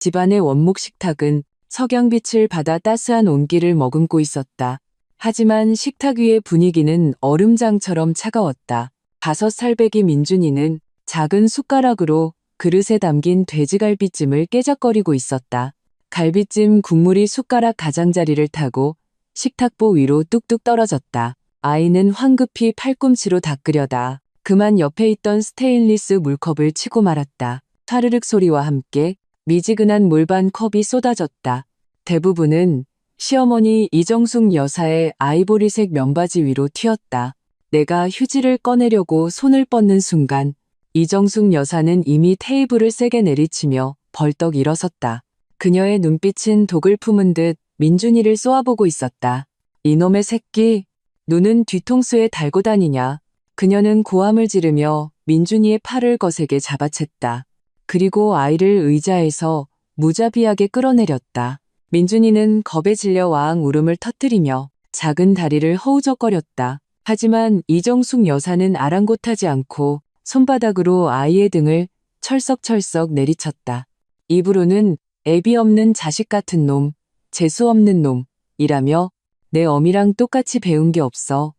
집안의 원목 식탁은 석양빛을 받아 따스한 온기를 머금고 있었다. 하지만 식탁 위의 분위기는 얼음장처럼 차가웠다. 5살배기 민준이는 작은 숟가락으로 그릇에 담긴 돼지갈비찜을 깨작거리고 있었다. 갈비찜 국물이 숟가락 가장자리를 타고 식탁보 위로 뚝뚝 떨어졌다. 아이는 황급히 팔꿈치로 닦으려다 그만 옆에 있던 스테인리스 물컵을 치고 말았다. 사르륵 소리와 함께 미지근한 물반 컵이 쏟아졌다. 대부분은 시어머니 이정숙 여사의 아이보리색 면바지 위로 튀었다. 내가 휴지를 꺼내려고 손을 뻗는 순간 이정숙 여사는 이미 테이블을 세게 내리치며 벌떡 일어섰다. 그녀의 눈빛은 독을 품은 듯 민준이를 쏘아보고 있었다. 이놈의 새끼, 눈은 뒤통수에 달고 다니냐. 그녀는 고함을 지르며 민준이의 팔을 거세게 잡아챘다. 그리고 아이를 의자에서 무자비하게 끌어내렸다. 민준이는 겁에 질려 와앙 울음을 터뜨리며 작은 다리를 허우적거렸다. 하지만 이정숙 여사는 아랑곳하지 않고 손바닥으로 아이의 등을 철썩철썩 내리쳤다. 입으로는 애비 없는 자식 같은 놈, 재수 없는 놈이라며 내 어미랑 똑같이 배운 게 없어.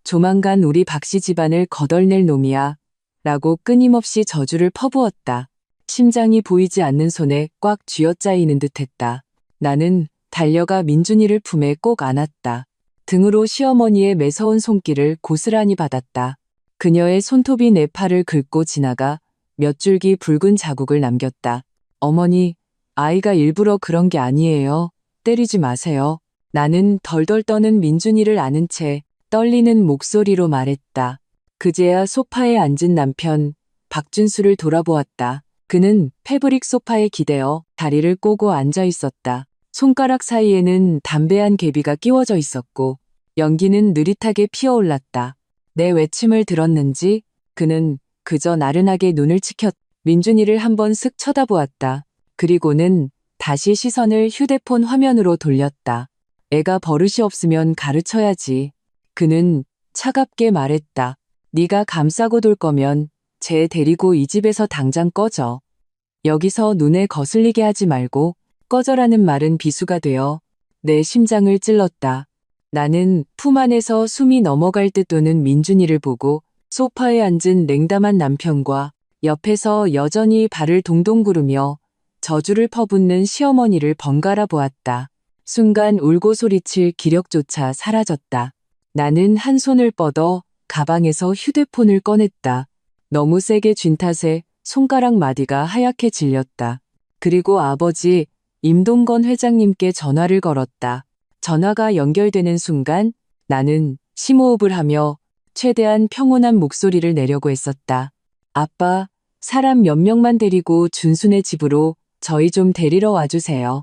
조만간 우리 박씨 집안을 거덜낼 놈이야. 라고 끊임없이 저주를 퍼부었다. 심장이 보이지 않는 손에 꽉 쥐어짜이는 듯했다. 나는 달려가 민준이를 품에 꼭 안았다. 등으로 시어머니의 매서운 손길을 고스란히 받았다. 그녀의 손톱이 내 팔을 긁고 지나가 몇 줄기 붉은 자국을 남겼다. 어머니, 아이가 일부러 그런 게 아니에요. 때리지 마세요. 나는 덜덜 떠는 민준이를 안은 채 떨리는 목소리로 말했다. 그제야 소파에 앉은 남편 박준수를 돌아보았다. 그는 패브릭 소파에 기대어 다리를 꼬고 앉아 있었다. 손가락 사이에는 담배한 개비가 끼워져 있었고 연기는 느릿하게 피어올랐다. 내 외침을 들었는지 그는 그저 나른하게 눈을 치켰. 민준이를 한번 쓱 쳐다보았다. 그리고는 다시 시선을 휴대폰 화면으로 돌렸다. 애가 버릇이 없으면 가르쳐야지. 그는 차갑게 말했다. 네가 감싸고 돌 거면 쟤 데리고 이 집에서 당장 꺼져. 여기서 눈에 거슬리게 하지 말고 꺼져라는 말은 비수가 되어 내 심장을 찔렀다. 나는 품 안에서 숨이 넘어갈 듯 도는 민준이를 보고 소파에 앉은 냉담한 남편과 옆에서 여전히 발을 동동 구르며 저주를 퍼붓는 시어머니를 번갈아 보았다. 순간 울고 소리칠 기력조차 사라졌다. 나는 한 손을 뻗어 가방에서 휴대폰을 꺼냈다. 너무 세게 쥔 탓에 손가락 마디가 하얗게 질렸다. 그리고 아버지 임동건 회장님께 전화를 걸었다. 전화가 연결되는 순간 나는 심호흡을 하며 최대한 평온한 목소리를 내려고 했었다. 아빠, 사람 몇 명만 데리고 준수네 집으로 저희 좀 데리러 와주세요.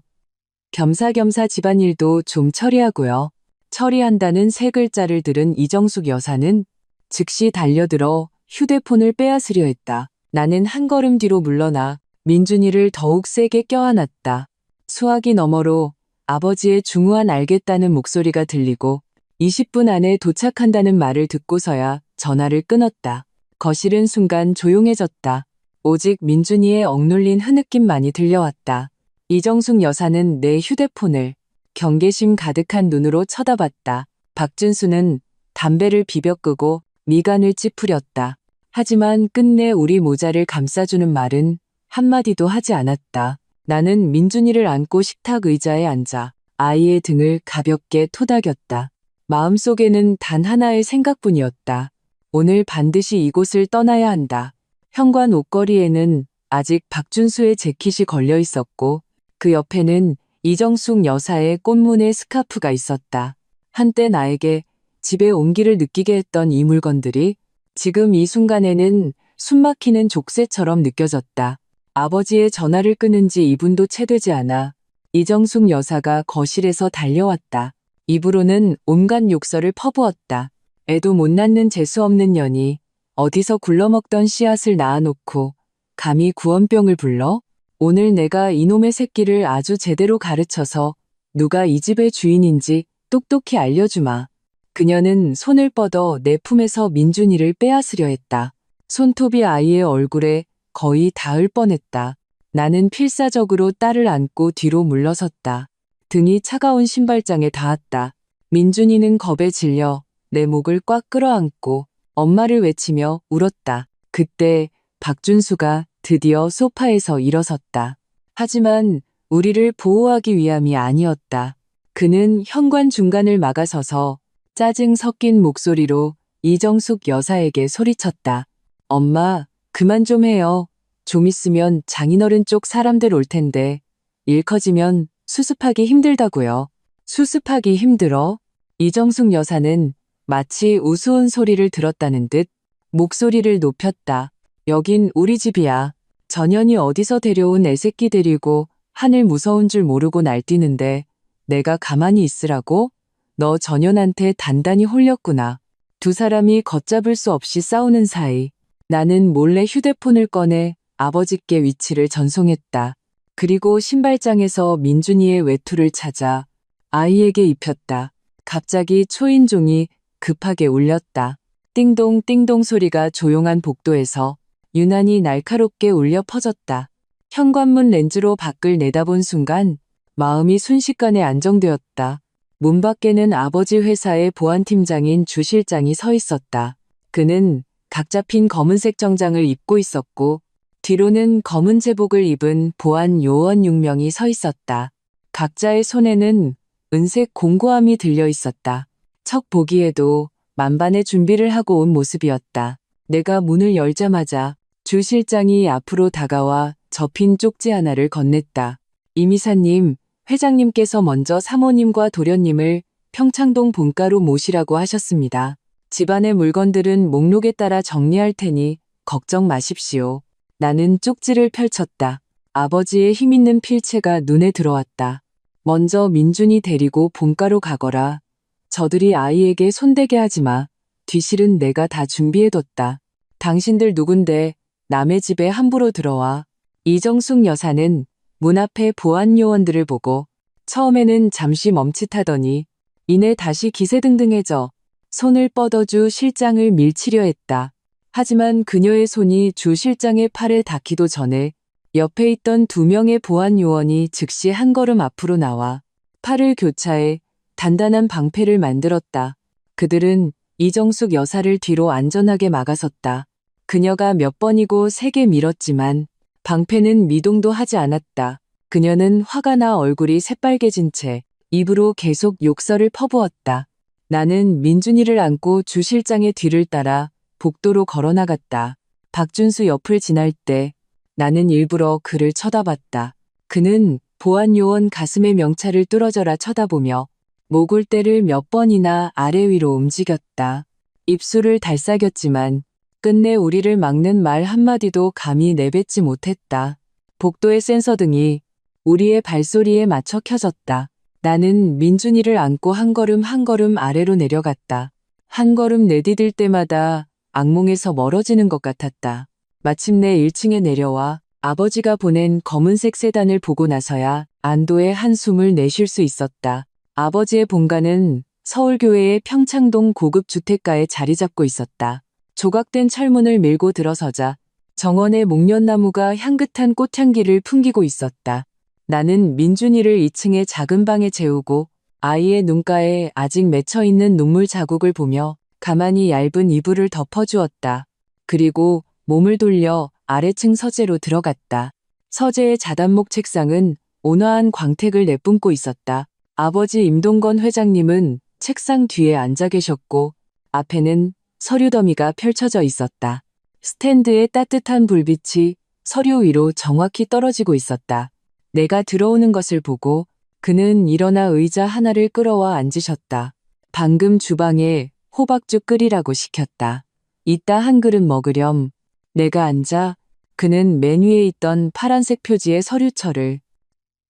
겸사겸사 집안일도 좀 처리하고요. 처리한다는 세 글자를 들은 이정숙 여사는 즉시 달려들어 휴대폰을 빼앗으려 했다. 나는 한 걸음 뒤로 물러나 민준이를 더욱 세게 껴안았다. 수화기 너머로 아버지의 중후한 알겠다는 목소리가 들리고 20분 안에 도착한다는 말을 듣고서야 전화를 끊었다. 거실은 순간 조용해졌다. 오직 민준이의 억눌린 흐느낌만이 들려왔다. 이정숙 여사는 내 휴대폰을 경계심 가득한 눈으로 쳐다봤다. 박준수는 담배를 비벼 끄고 미간을 찌푸렸다. 하지만 끝내 우리 모자를 감싸주는 말은 한마디도 하지 않았다. 나는 민준이를 안고 식탁 의자에 앉아 아이의 등을 가볍게 토닥였다. 마음속에는 단 하나의 생각뿐이었다. 오늘 반드시 이곳을 떠나야 한다. 현관 옷걸이에는 아직 박준수의 재킷이 걸려 있었고 그 옆에는 이정숙 여사의 꽃무늬 스카프가 있었다. 한때 나에게 집에 온기를 느끼게 했던 이 물건들이 지금 이 순간에는 숨막히는 족쇄처럼 느껴졌다. 아버지의 전화를 끊은 지 2분도 채 되지 않아 이정숙 여사가 거실에서 달려왔다. 입으로는 온갖 욕설을 퍼부었다. 애도 못 낳는 재수없는 년이 어디서 굴러먹던 씨앗을 낳아놓고 감히 구원병을 불러? 오늘 내가 이놈의 새끼를 아주 제대로 가르쳐서 누가 이 집의 주인인지 똑똑히 알려주마. 그녀는 손을 뻗어 내 품에서 민준이를 빼앗으려 했다. 손톱이 아이의 얼굴에 거의 닿을 뻔했다. 나는 필사적으로 딸을 안고 뒤로 물러섰다. 등이 차가운 신발장에 닿았다. 민준이는 겁에 질려 내 목을 꽉 끌어안고 엄마를 외치며 울었다. 그때 박준수가 드디어 소파에서 일어섰다. 하지만 우리를 보호하기 위함이 아니었다. 그는 현관 중간을 막아서서 짜증 섞인 목소리로 이정숙 여사에게 소리쳤다. 엄마, 그만 좀 해요. 좀 있으면 장인어른 쪽 사람들 올 텐데 일 커지면 수습하기 힘들다고요. 수습하기 힘들어? 이정숙 여사는 마치 우스운 소리를 들었다는 듯 목소리를 높였다. 여긴 우리 집이야. 전현이 어디서 데려온 애새끼 데리고 하늘 무서운 줄 모르고 날뛰는데 내가 가만히 있으라고? 너 전현한테 단단히 홀렸구나. 두 사람이 걷잡을 수 없이 싸우는 사이 나는 몰래 휴대폰을 꺼내 아버지께 위치를 전송했다. 그리고 신발장에서 민준이의 외투를 찾아 아이에게 입혔다. 갑자기 초인종이 급하게 울렸다. 띵동 띵동 소리가 조용한 복도에서 유난히 날카롭게 울려 퍼졌다. 현관문 렌즈로 밖을 내다본 순간 마음이 순식간에 안정되었다. 문 밖에는 아버지 회사의 보안팀장인 주 실장이 서 있었다. 그는 각 잡힌 검은색 정장을 입고 있었고 뒤로는 검은 제복을 입은 보안 요원 6명이 서 있었다. 각자의 손에는 은색 공구함이 들려 있었다. 척 보기에도 만반의 준비를 하고 온 모습이었다. 내가 문을 열자마자 주 실장이 앞으로 다가와 접힌 쪽지 하나를 건넸다. 이미사님, 회장님께서 먼저 사모님과 도련님을 평창동 본가로 모시라고 하셨습니다. 집안의 물건들은 목록에 따라 정리할 테니 걱정 마십시오. 나는 쪽지를 펼쳤다. 아버지의 힘있는 필체가 눈에 들어왔다. 먼저 민준이 데리고 본가로 가거라. 저들이 아이에게 손대게 하지 마. 뒤실은 내가 다 준비해뒀다. 당신들 누군데 남의 집에 함부로 들어와. 이정숙 여사는 문 앞에 보안 요원들을 보고 처음에는 잠시 멈칫하더니 이내 다시 기세등등해져 손을 뻗어주 실장을 밀치려 했다. 하지만 그녀의 손이 주 실장의 팔에 닿기도 전에 옆에 있던 2명의 보안 요원이 즉시 한 걸음 앞으로 나와 팔을 교차해 단단한 방패를 만들었다. 그들은 이정숙 여사를 뒤로 안전하게 막아섰다. 그녀가 몇 번이고 세게 밀었지만 방패는 미동도 하지 않았다. 그녀는 화가 나 얼굴이 새빨개진 채 입으로 계속 욕설을 퍼부었다. 나는 민준이를 안고 주 실장의 뒤를 따라 복도로 걸어나갔다. 박준수 옆을 지날 때 나는 일부러 그를 쳐다봤다. 그는 보안 요원 가슴의 명찰을 뚫어져라 쳐다보며 목울대를 몇 번이나 아래 위로 움직였다. 입술을 달싹였지만 끝내 우리를 막는 말 한마디도 감히 내뱉지 못했다. 복도의 센서등이 우리의 발소리에 맞춰 켜졌다. 나는 민준이를 안고 한 걸음 한 걸음 아래로 내려갔다. 한 걸음 내디딜 때마다 악몽에서 멀어지는 것 같았다. 마침내 1층에 내려와 아버지가 보낸 검은색 세단을 보고 나서야 안도의 한숨을 내쉴 수 있었다. 아버지의 본가는 서울교외의 평창동 고급 주택가에 자리 잡고 있었다. 조각된 철문을 밀고 들어서자 정원의 목련나무가 향긋한 꽃향기를 풍기고 있었다. 나는 민준이를 2층의 작은 방에 재우고 아이의 눈가에 아직 맺혀있는 눈물 자국을 보며 가만히 얇은 이불을 덮어주었다. 그리고 몸을 돌려 아래층 서재로 들어갔다. 서재의 자단목 책상은 온화한 광택을 내뿜고 있었다. 아버지 임동건 회장님은 책상 뒤에 앉아 계셨고 앞에는 서류 더미가 펼쳐져 있었다. 스탠드에 따뜻한 불빛이 서류 위로 정확히 떨어지고 있었다. 내가 들어오는 것을 보고 그는 일어나 의자 하나를 끌어와 앉으셨다. 방금 주방에 호박죽 끓이라고 시켰다. 이따 한 그릇 먹으렴. 내가 앉아 그는 맨 위에 있던 파란색 표지의 서류철을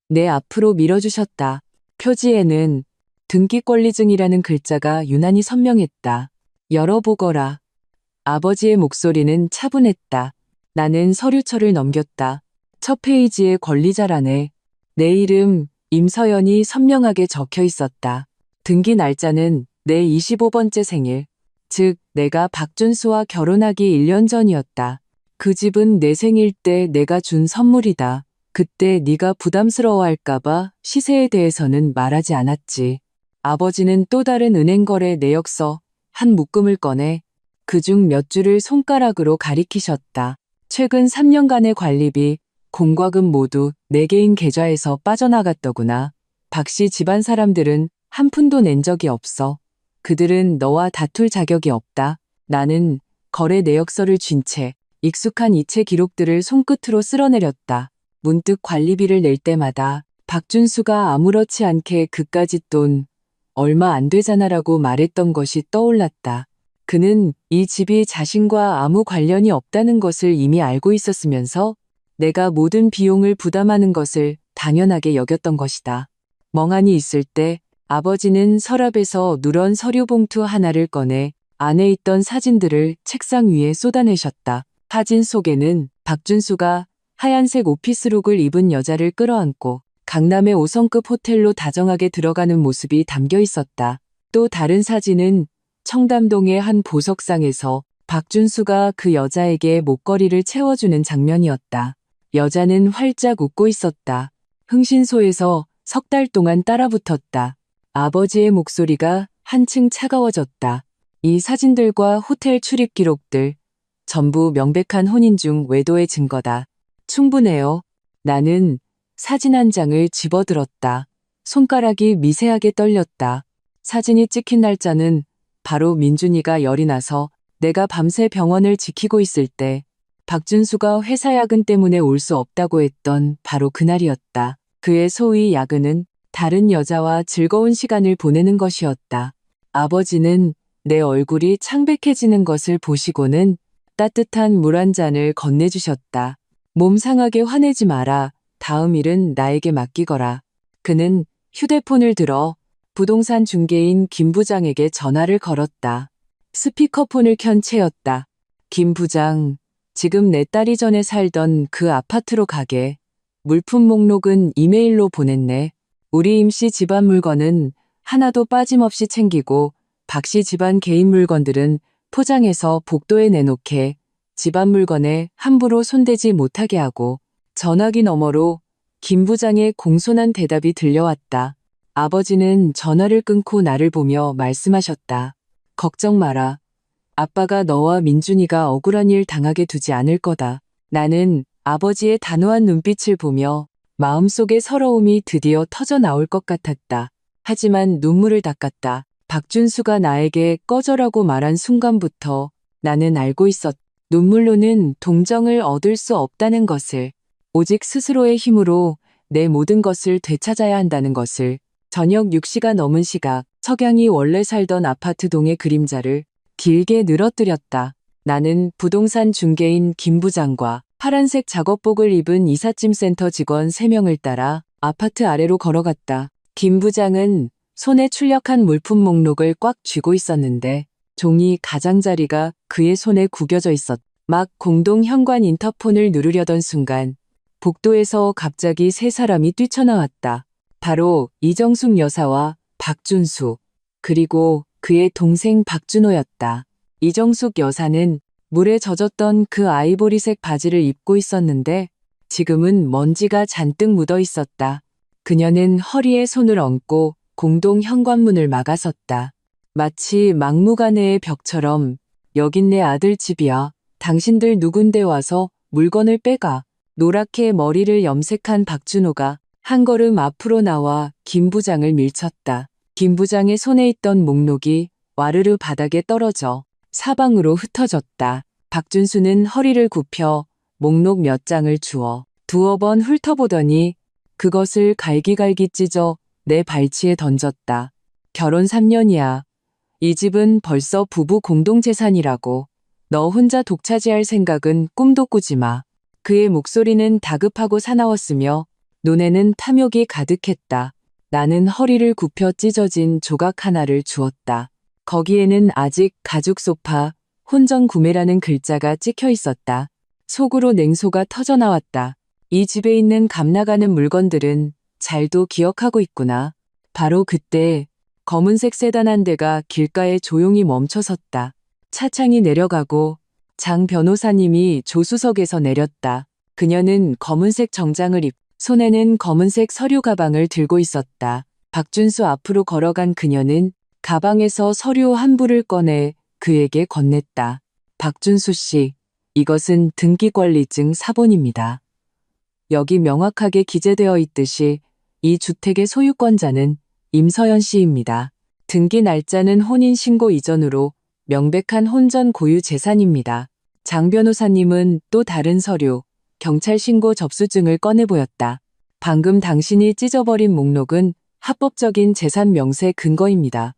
내 앞으로 밀어주셨다. 표지에는 등기권리증이라는 글자가 유난히 선명했다. 열어보거라. 아버지의 목소리는 차분했다. 나는 서류철을 넘겼다. 첫 페이지의 권리자란에 내 이름 임서연이 선명하게 적혀 있었다. 등기 날짜는 내 25번째 생일, 즉 내가 박준수와 결혼하기 1년 전이었다. 그 집은 내 생일 때 내가 준 선물이다. 그때 네가 부담스러워할까봐 시세에 대해서는 말하지 않았지. 아버지는 또 다른 은행 거래 내역서 한 묶음을 꺼내 그중 몇 줄을 손가락으로 가리키셨다. 최근 3년간의 관리비, 공과금 모두 내 개인 계좌에서 빠져나갔더구나. 박씨 집안 사람들은 한 푼도 낸 적이 없어. 그들은 너와 다툴 자격이 없다. 나는 거래 내역서를 쥔 채 익숙한 이체 기록들을 손끝으로 쓸어내렸다. 문득 관리비를 낼 때마다 박준수가 아무렇지 않게 그까짓 돈 얼마 안 되잖아라고 말했던 것이 떠올랐다. 그는 이 집이 자신과 아무 관련이 없다는 것을 이미 알고 있었으면서 내가 모든 비용을 부담하는 것을 당연하게 여겼던 것이다. 멍하니 있을 때 아버지는 서랍에서 누런 서류 봉투 하나를 꺼내 안에 있던 사진들을 책상 위에 쏟아내셨다. 사진 속에는 박준수가 하얀색 오피스룩을 입은 여자를 끌어안고 강남의 5성급 호텔로 다정하게 들어가는 모습이 담겨 있었다. 또 다른 사진은 청담동의 한 보석상에서 박준수가 그 여자에게 목걸이를 채워주는 장면이었다. 여자는 활짝 웃고 있었다. 흥신소에서 석 달 동안 따라붙었다. 아버지의 목소리가 한층 차가워졌다. 이 사진들과 호텔 출입 기록들, 전부 명백한 혼인 중 외도의 증거다. 충분해요. 나는 사진 한 장을 집어들었다. 손가락이 미세하게 떨렸다. 사진이 찍힌 날짜는 바로 민준이가 열이 나서 내가 밤새 병원을 지키고 있을 때 박준수가 회사 야근 때문에 올 수 없다고 했던 바로 그날이었다. 그의 소위 야근은 다른 여자와 즐거운 시간을 보내는 것이었다. 아버지는 내 얼굴이 창백해지는 것을 보시고는 따뜻한 물 한 잔을 건네주셨다. 몸 상하게 화내지 마라. 다음 일은 나에게 맡기거라. 그는 휴대폰을 들어 부동산 중개인 김 부장에게 전화를 걸었다. 스피커폰을 켠 채였다. 김 부장, 지금 내 딸이 전에 살던 그 아파트로 가게. 물품 목록은 이메일로 보냈네. 우리 임씨 집안 물건은 하나도 빠짐없이 챙기고 박씨 집안 개인 물건들은 포장해서 복도에 내놓게 집안 물건에 함부로 손대지 못하게 하고 전화기 너머로 김 부장의 공손한 대답이 들려왔다. 아버지는 전화를 끊고 나를 보며 말씀하셨다. 걱정 마라. 아빠가 너와 민준이가 억울한 일 당하게 두지 않을 거다. 나는 아버지의 단호한 눈빛을 보며 마음속의 서러움이 드디어 터져 나올 것 같았다. 하지만 눈물을 닦았다. 박준수가 나에게 꺼져라고 말한 순간부터 나는 알고 있었다. 눈물로는 동정을 얻을 수 없다는 것을, 오직 스스로의 힘으로 내 모든 것을 되찾아야 한다는 것을. 저녁 6시가 넘은 시각, 석양이 원래 살던 아파트 동의 그림자를 길게 늘어뜨렸다. 나는 부동산 중개인 김 부장과 파란색 작업복을 입은 이삿짐 센터 직원 3명을 따라 아파트 아래로 걸어갔다. 김 부장은 손에 출력한 물품 목록을 꽉 쥐고 있었는데 종이 가장자리가 그의 손에 구겨져 있었다. 막 공동 현관 인터폰을 누르려던 순간 복도에서 갑자기 3사람이 뛰쳐나왔다. 바로 이정숙 여사와 박준수, 그리고 그의 동생 박준호였다. 이정숙 여사는 물에 젖었던 그 아이보리색 바지를 입고 있었는데 지금은 먼지가 잔뜩 묻어 있었다. 그녀는 허리에 손을 얹고 공동 현관문을 막아섰다. 마치 막무가내의 벽처럼 여긴 내 아들 집이야. 당신들 누군데 와서 물건을 빼가. 노랗게 머리를 염색한 박준호가 한 걸음 앞으로 나와 김 부장을 밀쳤다. 김 부장의 손에 있던 목록이 와르르 바닥에 떨어져 사방으로 흩어졌다. 박준수는 허리를 굽혀 목록 몇 장을 주워 두어 번 훑어보더니 그것을 갈기갈기 찢어 내 발치에 던졌다. 결혼 3년이야. 이 집은 벌써 부부 공동재산이라고. 너 혼자 독차지할 생각은 꿈도 꾸지 마. 그의 목소리는 다급하고 사나웠으며 눈에는 탐욕이 가득했다. 나는 허리를 굽혀 찢어진 조각 하나를 주었다. 거기에는 아직 가죽 소파, 혼전 구매라는 글자가 찍혀 있었다. 속으로 냉소가 터져나왔다. 이 집에 있는 값나가는 물건들은 잘도 기억하고 있구나. 바로 그때 검은색 세단 한 대가 길가에 조용히 멈춰섰다. 차창이 내려가고 장 변호사님이 조수석에서 내렸다. 그녀는 검은색 정장을 입고 손에는 검은색 서류 가방을 들고 있었다. 박준수 앞으로 걸어간 그녀는 가방에서 서류 한 부를 꺼내 그에게 건넸다. 박준수 씨, 이것은 등기권리증 사본입니다. 여기 명확하게 기재되어 있듯이 이 주택의 소유권자는 임서연 씨입니다. 등기 날짜는 혼인신고 이전으로 명백한 혼전 고유 재산입니다. 장 변호사님은 또 다른 서류, 경찰 신고 접수증을 꺼내 보였다. 방금 당신이 찢어버린 목록은 합법적인 재산 명세 근거입니다.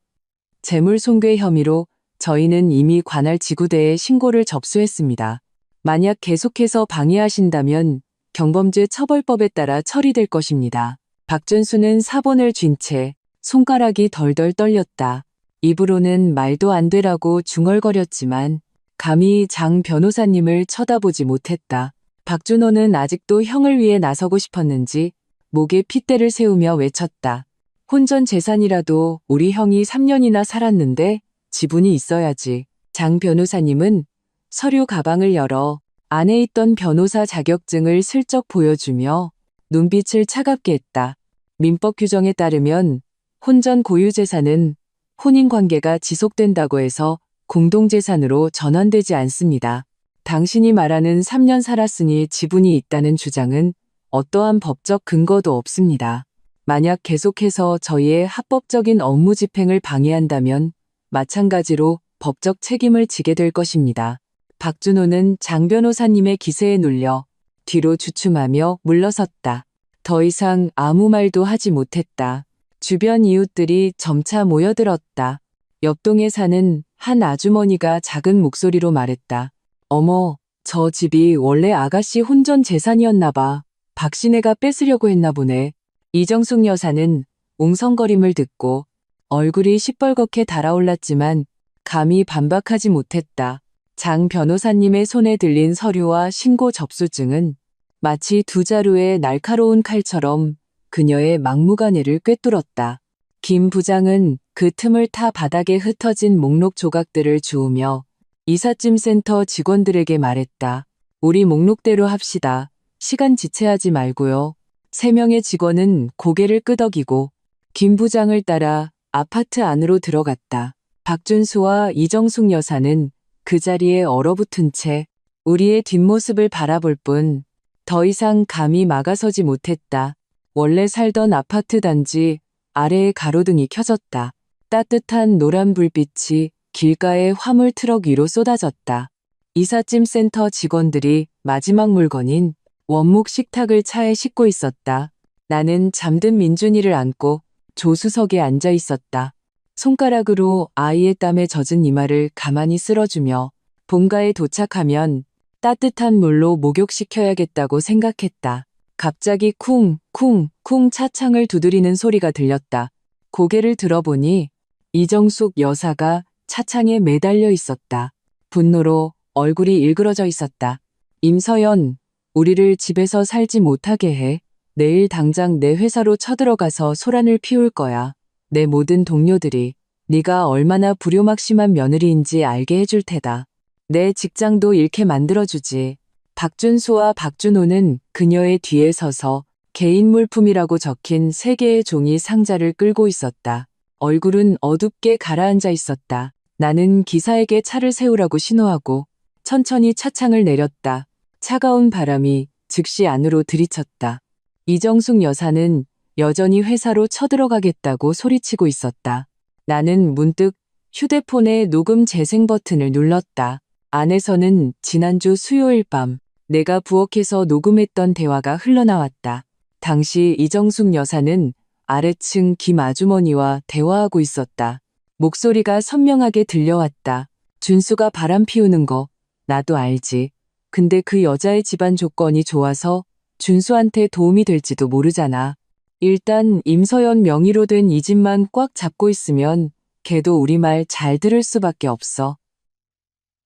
재물 손괴 혐의로 저희는 이미 관할 지구대에 신고를 접수했습니다. 만약 계속해서 방해하신다면 경범죄 처벌법에 따라 처리될 것입니다. 박준수는 사본을 쥔 채 손가락이 덜덜 떨렸다. 입으로는 말도 안 되라고 중얼거렸지만 감히 장 변호사님을 쳐다보지 못했다. 박준호는 아직도 형을 위해 나서고 싶었는지 목에 핏대를 세우며 외쳤다. 혼전 재산이라도 우리 형이 3년이나 살았는데 지분이 있어야지. 장 변호사님은 서류 가방을 열어 안에 있던 변호사 자격증을 슬쩍 보여주며 눈빛을 차갑게 했다. 민법 규정에 따르면 혼전 고유 재산은 혼인 관계가 지속된다고 해서 공동재산으로 전환되지 않습니다. 당신이 말하는 3년 살았으니 지분이 있다는 주장은 어떠한 법적 근거도 없습니다. 만약 계속해서 저희의 합법적인 업무 집행을 방해한다면 마찬가지로 법적 책임을 지게 될 것입니다. 박준호는 장 변호사님의 기세에 눌려 뒤로 주춤하며 물러섰다. 더 이상 아무 말도 하지 못했다. 주변 이웃들이 점차 모여들었다. 옆동에 사는 한 아주머니가 작은 목소리로 말했다. 어머, 저 집이 원래 아가씨 혼전 재산이었나 봐. 박신혜가 뺏으려고 했나 보네. 이정숙 여사는 웅성거림을 듣고 얼굴이 시뻘겋게 달아올랐지만 감히 반박하지 못했다. 장 변호사님의 손에 들린 서류와 신고 접수증은 마치 두 자루의 날카로운 칼처럼 그녀의 막무가내를 꿰뚫었다. 김 부장은 그 틈을 타 바닥에 흩어진 목록 조각들을 주우며 이삿짐센터 직원들에게 말했다. 우리 목록대로 합시다. 시간 지체하지 말고요. 3명의 직원은 고개를 끄덕이고 김 부장을 따라 아파트 안으로 들어갔다. 박준수와 이정숙 여사는 그 자리에 얼어붙은 채 우리의 뒷모습을 바라볼 뿐 더 이상 감히 막아서지 못했다. 원래 살던 아파트 단지 아래에 가로등이 켜졌다. 따뜻한 노란 불빛이 길가의 화물 트럭 위로 쏟아졌다. 이삿짐 센터 직원들이 마지막 물건인 원목 식탁을 차에 싣고 있었다. 나는 잠든 민준이를 안고 조수석에 앉아 있었다. 손가락으로 아이의 땀에 젖은 이마를 가만히 쓸어주며 본가에 도착하면 따뜻한 물로 목욕시켜야겠다고 생각했다. 갑자기 쿵쿵쿵 차창을 두드리는 소리가 들렸다. 고개를 들어보니 이정숙 여사가 차창에 매달려 있었다. 분노로 얼굴이 일그러져 있었다. 임서연, 우리를 집에서 살지 못하게 해. 내일 당장 내 회사로 쳐들어가서 소란을 피울 거야. 내 모든 동료들이 네가 얼마나 불효막심한 며느리인지 알게 해줄 테다. 내 직장도 잃게 만들어주지. 박준수와 박준호는 그녀의 뒤에 서서 개인 물품이라고 적힌 3개의 종이 상자를 끌고 있었다. 얼굴은 어둡게 가라앉아 있었다. 나는 기사에게 차를 세우라고 신호하고 천천히 차창을 내렸다. 차가운 바람이 즉시 안으로 들이쳤다. 이정숙 여사는 여전히 회사로 쳐들어가겠다고 소리치고 있었다. 나는 문득 휴대폰의 녹음 재생 버튼을 눌렀다. 안에서는 지난주 수요일 밤 내가 부엌에서 녹음했던 대화가 흘러나왔다. 당시 이정숙 여사는 아래층 김 아주머니와 대화하고 있었다. 목소리가 선명하게 들려왔다. 준수가 바람 피우는 거 나도 알지. 근데 그 여자의 집안 조건이 좋아서 준수한테 도움이 될지도 모르잖아. 일단 임서연 명의로 된 이 집만 꽉 잡고 있으면 걔도 우리 말 잘 들을 수밖에 없어.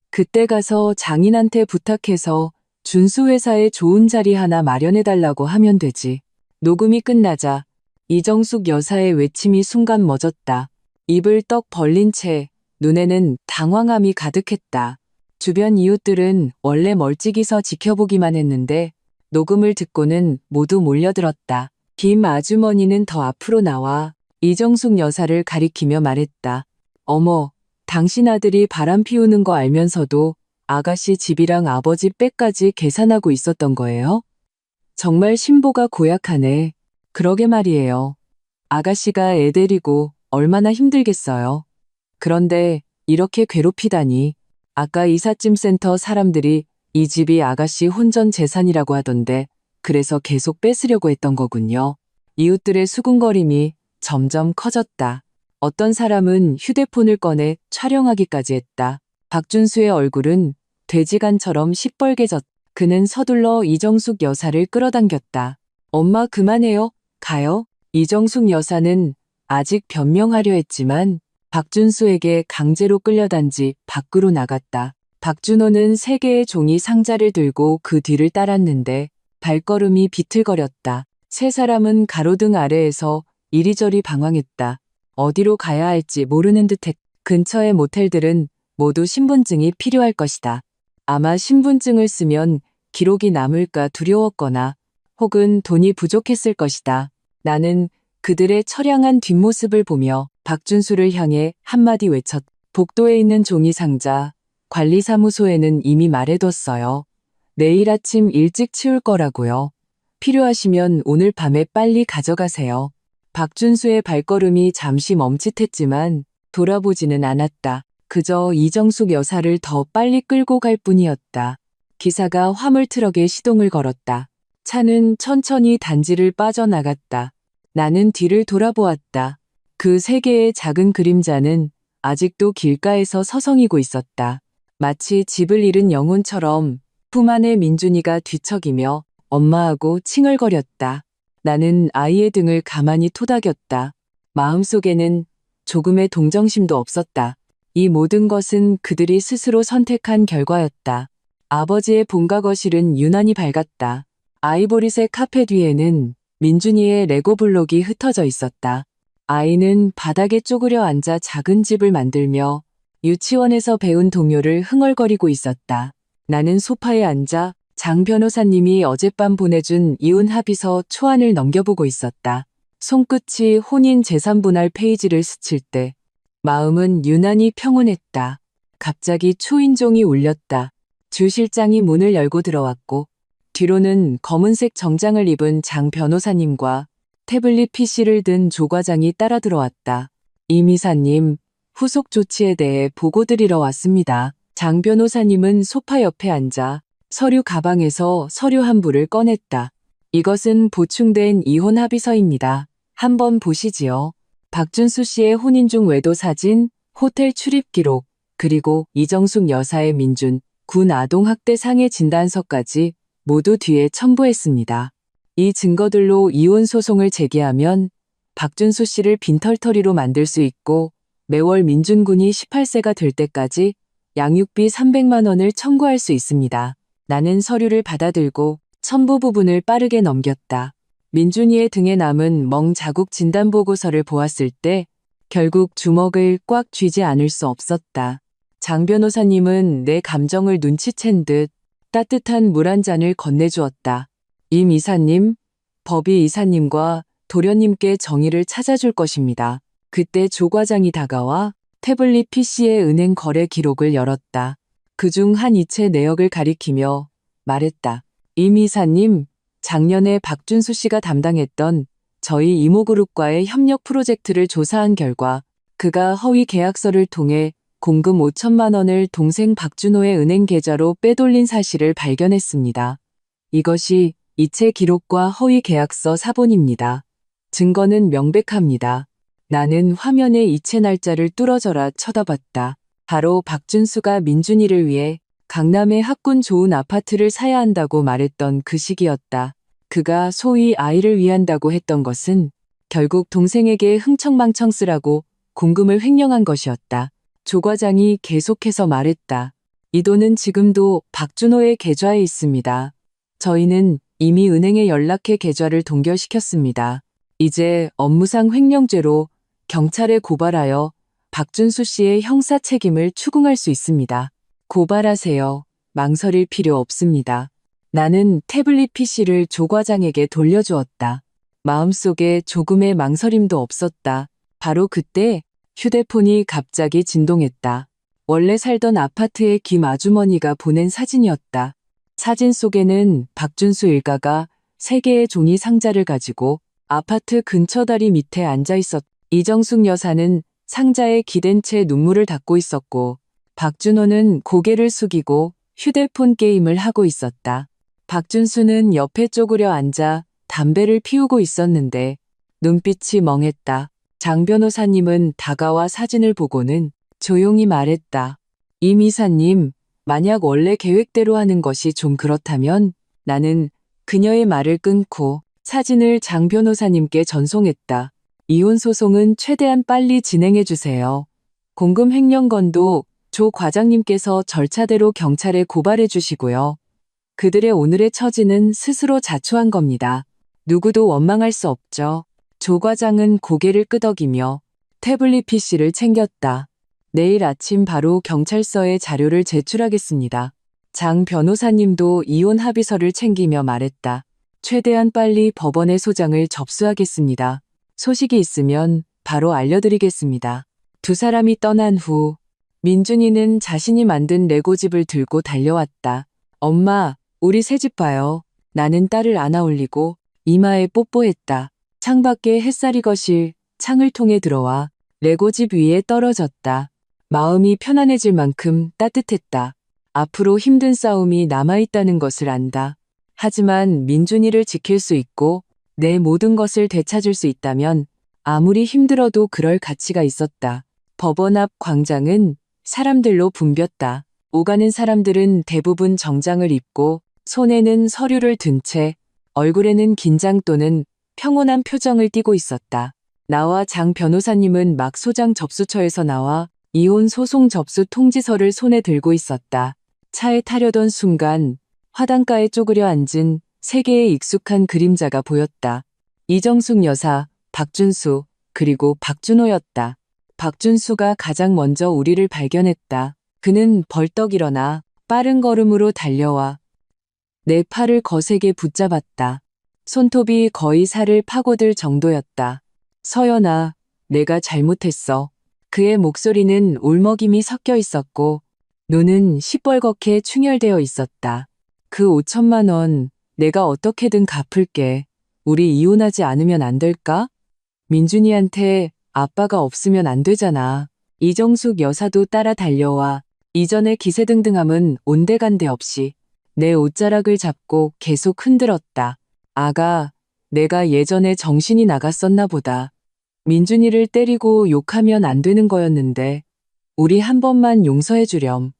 그때 가서 장인한테 부탁해서 준수 회사에 좋은 자리 하나 마련해달라고 하면 되지. 녹음이 끝나자 이정숙 여사의 외침이 순간 멎었다. 입을 떡 벌린 채 눈에는 당황함이 가득했다. 주변 이웃들은 원래 멀찍이서 지켜보기만 했는데 녹음을 듣고는 모두 몰려들었다. 김 아주머니는 더 앞으로 나와 이정숙 여사를 가리키며 말했다. 어머, 당신 아들이 바람 피우는 거 알면서도 아가씨 집이랑 아버지 빽까지 계산하고 있었던 거예요? 정말 신보가 고약하네. 그러게 말이에요. 아가씨가 애 데리고 얼마나 힘들겠어요. 그런데 이렇게 괴롭히다니. 아까 이삿짐 센터 사람들이 이 집이 아가씨 혼전 재산이라고 하던데 그래서 계속 뺏으려고 했던 거군요. 이웃들의 수군거림이 점점 커졌다. 어떤 사람은 휴대폰을 꺼내 촬영하기까지 했다. 박준수의 얼굴은 돼지간처럼 시뻘개졌다. 그는 서둘러 이정숙 여사를 끌어당겼다. 엄마 그만해요. 가요. 이정숙 여사는 아직 변명하려 했지만 박준수에게 강제로 끌려단지 밖으로 나갔다. 박준호는 세 개의 종이 상자를 들고 그 뒤를 따랐는데 발걸음이 비틀거렸다. 세 사람은 가로등 아래에서 이리저리 방황했다. 어디로 가야 할지 모르는 듯했다. 근처의 모텔들은 모두 신분증이 필요할 것이다. 아마 신분증을 쓰면 기록이 남을까 두려웠거나 혹은 돈이 부족했을 것이다. 나는 그들의 처량한 뒷모습을 보며 박준수를 향해 한마디 외쳤다. 복도에 있는 종이 상자, 관리사무소에는 이미 말해뒀어요. 내일 아침 일찍 치울 거라고요. 필요하시면 오늘 밤에 빨리 가져가세요. 박준수의 발걸음이 잠시 멈칫했지만 돌아보지는 않았다. 그저 이정숙 여사를 더 빨리 끌고 갈 뿐이었다. 기사가 화물 트럭에 시동을 걸었다. 차는 천천히 단지를 빠져나갔다. 나는 뒤를 돌아보았다. 그 세 개의 작은 그림자는 아직도 길가에서 서성이고 있었다. 마치 집을 잃은 영혼처럼 품 안에 민준이가 뒤척이며 엄마하고 칭얼거렸다. 나는 아이의 등을 가만히 토닥였다. 마음속에는 조금의 동정심도 없었다. 이 모든 것은 그들이 스스로 선택한 결과였다. 아버지의 본가 거실은 유난히 밝았다. 아이보리색 카페 뒤에는 민준이의 레고 블록이 흩어져 있었다. 아이는 바닥에 쪼그려 앉아 작은 집을 만들며 유치원에서 배운 동요를 흥얼거리고 있었다. 나는 소파에 앉아 장 변호사님이 어젯밤 보내준 이혼 합의서 초안을 넘겨보고 있었다. 손끝이 혼인 재산분할 페이지를 스칠 때 마음은 유난히 평온했다. 갑자기 초인종이 울렸다. 주 실장이 문을 열고 들어왔고 뒤로는 검은색 정장을 입은 장 변호사님과 태블릿 PC를 든 조 과장이 따라 들어왔다. 임 이사님, 후속 조치에 대해 보고드리러 왔습니다. 장 변호사님은 소파 옆에 앉아 서류 가방에서 서류 한 부를 꺼냈다. 이것은 보충된 이혼 합의서입니다. 한번 보시지요. 박준수 씨의 혼인 중 외도 사진, 호텔 출입 기록, 그리고 이정숙 여사의 민준, 군 아동학대 상해 진단서까지 모두 뒤에 첨부했습니다. 이 증거들로 이혼 소송을 제기하면 박준수 씨를 빈털터리로 만들 수 있고 매월 민준군이 18세가 될 때까지 양육비 300만 원을 청구할 수 있습니다. 나는 서류를 받아들고 첨부 부분을 빠르게 넘겼다. 민준이의 등에 남은 멍 자국 진단보고서를 보았을 때 결국 주먹을 꽉 쥐지 않을 수 없었다. 장 변호사님은 내 감정을 눈치챈 듯 따뜻한 물 한 잔을 건네주었다. 임 이사님, 법이 이사님과 도련님께 정의를 찾아줄 것입니다. 그때 조 과장이 다가와 태블릿 PC의 은행 거래 기록을 열었다. 그중 한 이체 내역을 가리키며 말했다. 임 이사님, 작년에 박준수 씨가 담당했던 저희 이모그룹과의 협력 프로젝트를 조사한 결과 그가 허위 계약서를 통해 공금 5천만 원을 동생 박준호의 은행 계좌로 빼돌린 사실을 발견했습니다. 이것이 이체 기록과 허위 계약서 사본입니다. 증거는 명백합니다. 나는 화면의 이체 날짜를 뚫어져라 쳐다봤다. 바로 박준수가 민준이를 위해 강남의 학군 좋은 아파트를 사야 한다고 말했던 그 시기였다. 그가 소위 아이를 위한다고 했던 것은 결국 동생에게 흥청망청 쓰라고 공금을 횡령한 것이었다. 조 과장이 계속해서 말했다. 이 돈은 지금도 박준호의 계좌에 있습니다. 저희는 이미 은행에 연락해 계좌를 동결시켰습니다. 이제 업무상 횡령죄로 경찰에 고발하여 박준수 씨의 형사 책임을 추궁할 수 있습니다. 고발하세요. 망설일 필요 없습니다. 나는 태블릿 PC를 조 과장에게 돌려주었다. 마음속에 조금의 망설임도 없었다. 바로 그때 휴대폰이 갑자기 진동했다. 원래 살던 아파트의 김 아주머니가 보낸 사진이었다. 사진 속에는 박준수 일가가 3개의 종이 상자를 가지고 아파트 근처 다리 밑에 앉아 있었다. 이정숙 여사는 상자에 기댄 채 눈물을 닦고 있었고 박준호는 고개를 숙이고 휴대폰 게임을 하고 있었다. 박준수는 옆에 쪼그려 앉아 담배를 피우고 있었는데 눈빛이 멍했다. 장 변호사님은 다가와 사진을 보고는 조용히 말했다. 임 이사님, 만약 원래 계획대로 하는 것이 좀 그렇다면 나는 그녀의 말을 끊고 사진을 장 변호사님께 전송했다. 이혼 소송은 최대한 빨리 진행해 주세요. 공금 횡령 건도 조 과장님께서 절차대로 경찰에 고발해 주시고요. 그들의 오늘의 처지는 스스로 자초한 겁니다. 누구도 원망할 수 없죠. 조 과장은 고개를 끄덕이며 태블릿 PC를 챙겼다. 내일 아침 바로 경찰서에 자료를 제출하겠습니다. 장 변호사님도 이혼 합의서를 챙기며 말했다. 최대한 빨리 법원의 소장을 접수하겠습니다. 소식이 있으면 바로 알려드리겠습니다. 두 사람이 떠난 후 민준이는 자신이 만든 레고집을 들고 달려왔다. 엄마, 우리 새집 봐요. 나는 딸을 안아올리고 이마에 뽀뽀했다. 창밖에 햇살이 거실 창을 통해 들어와 레고집 위에 떨어졌다. 마음이 편안해질 만큼 따뜻했다. 앞으로 힘든 싸움이 남아있다는 것을 안다. 하지만 민준이를 지킬 수 있고 내 모든 것을 되찾을 수 있다면 아무리 힘들어도 그럴 가치가 있었다. 법원 앞 광장은 사람들로 붐볐다. 오가는 사람들은 대부분 정장을 입고 손에는 서류를 든 채 얼굴에는 긴장 또는 평온한 표정을 띠고 있었다. 나와 장 변호사님은 막 소장 접수처에서 나와 이혼 소송 접수 통지서를 손에 들고 있었다. 차에 타려던 순간 화단가에 쪼그려 앉은 3개의 익숙한 그림자가 보였다. 이정숙 여사, 박준수, 그리고 박준호였다. 박준수가 가장 먼저 우리를 발견했다. 그는 벌떡 일어나 빠른 걸음으로 달려와 내 팔을 거세게 붙잡았다. 손톱이 거의 살을 파고들 정도였다. 서연아, 내가 잘못했어. 그의 목소리는 울먹임이 섞여 있었고 눈은 시뻘겋게 충혈되어 있었다. 그 5천만 원 내가 어떻게든 갚을게. 우리 이혼하지 않으면 안 될까? 민준이한테 아빠가 없으면 안 되잖아. 이정숙 여사도 따라 달려와 이전의 기세등등함은 온데간데 없이 내 옷자락을 잡고 계속 흔들었다. 아가, 내가 예전에 정신이 나갔었나 보다. 민준이를 때리고 욕하면 안 되는 거였는데 우리 한 번만 용서해 주렴.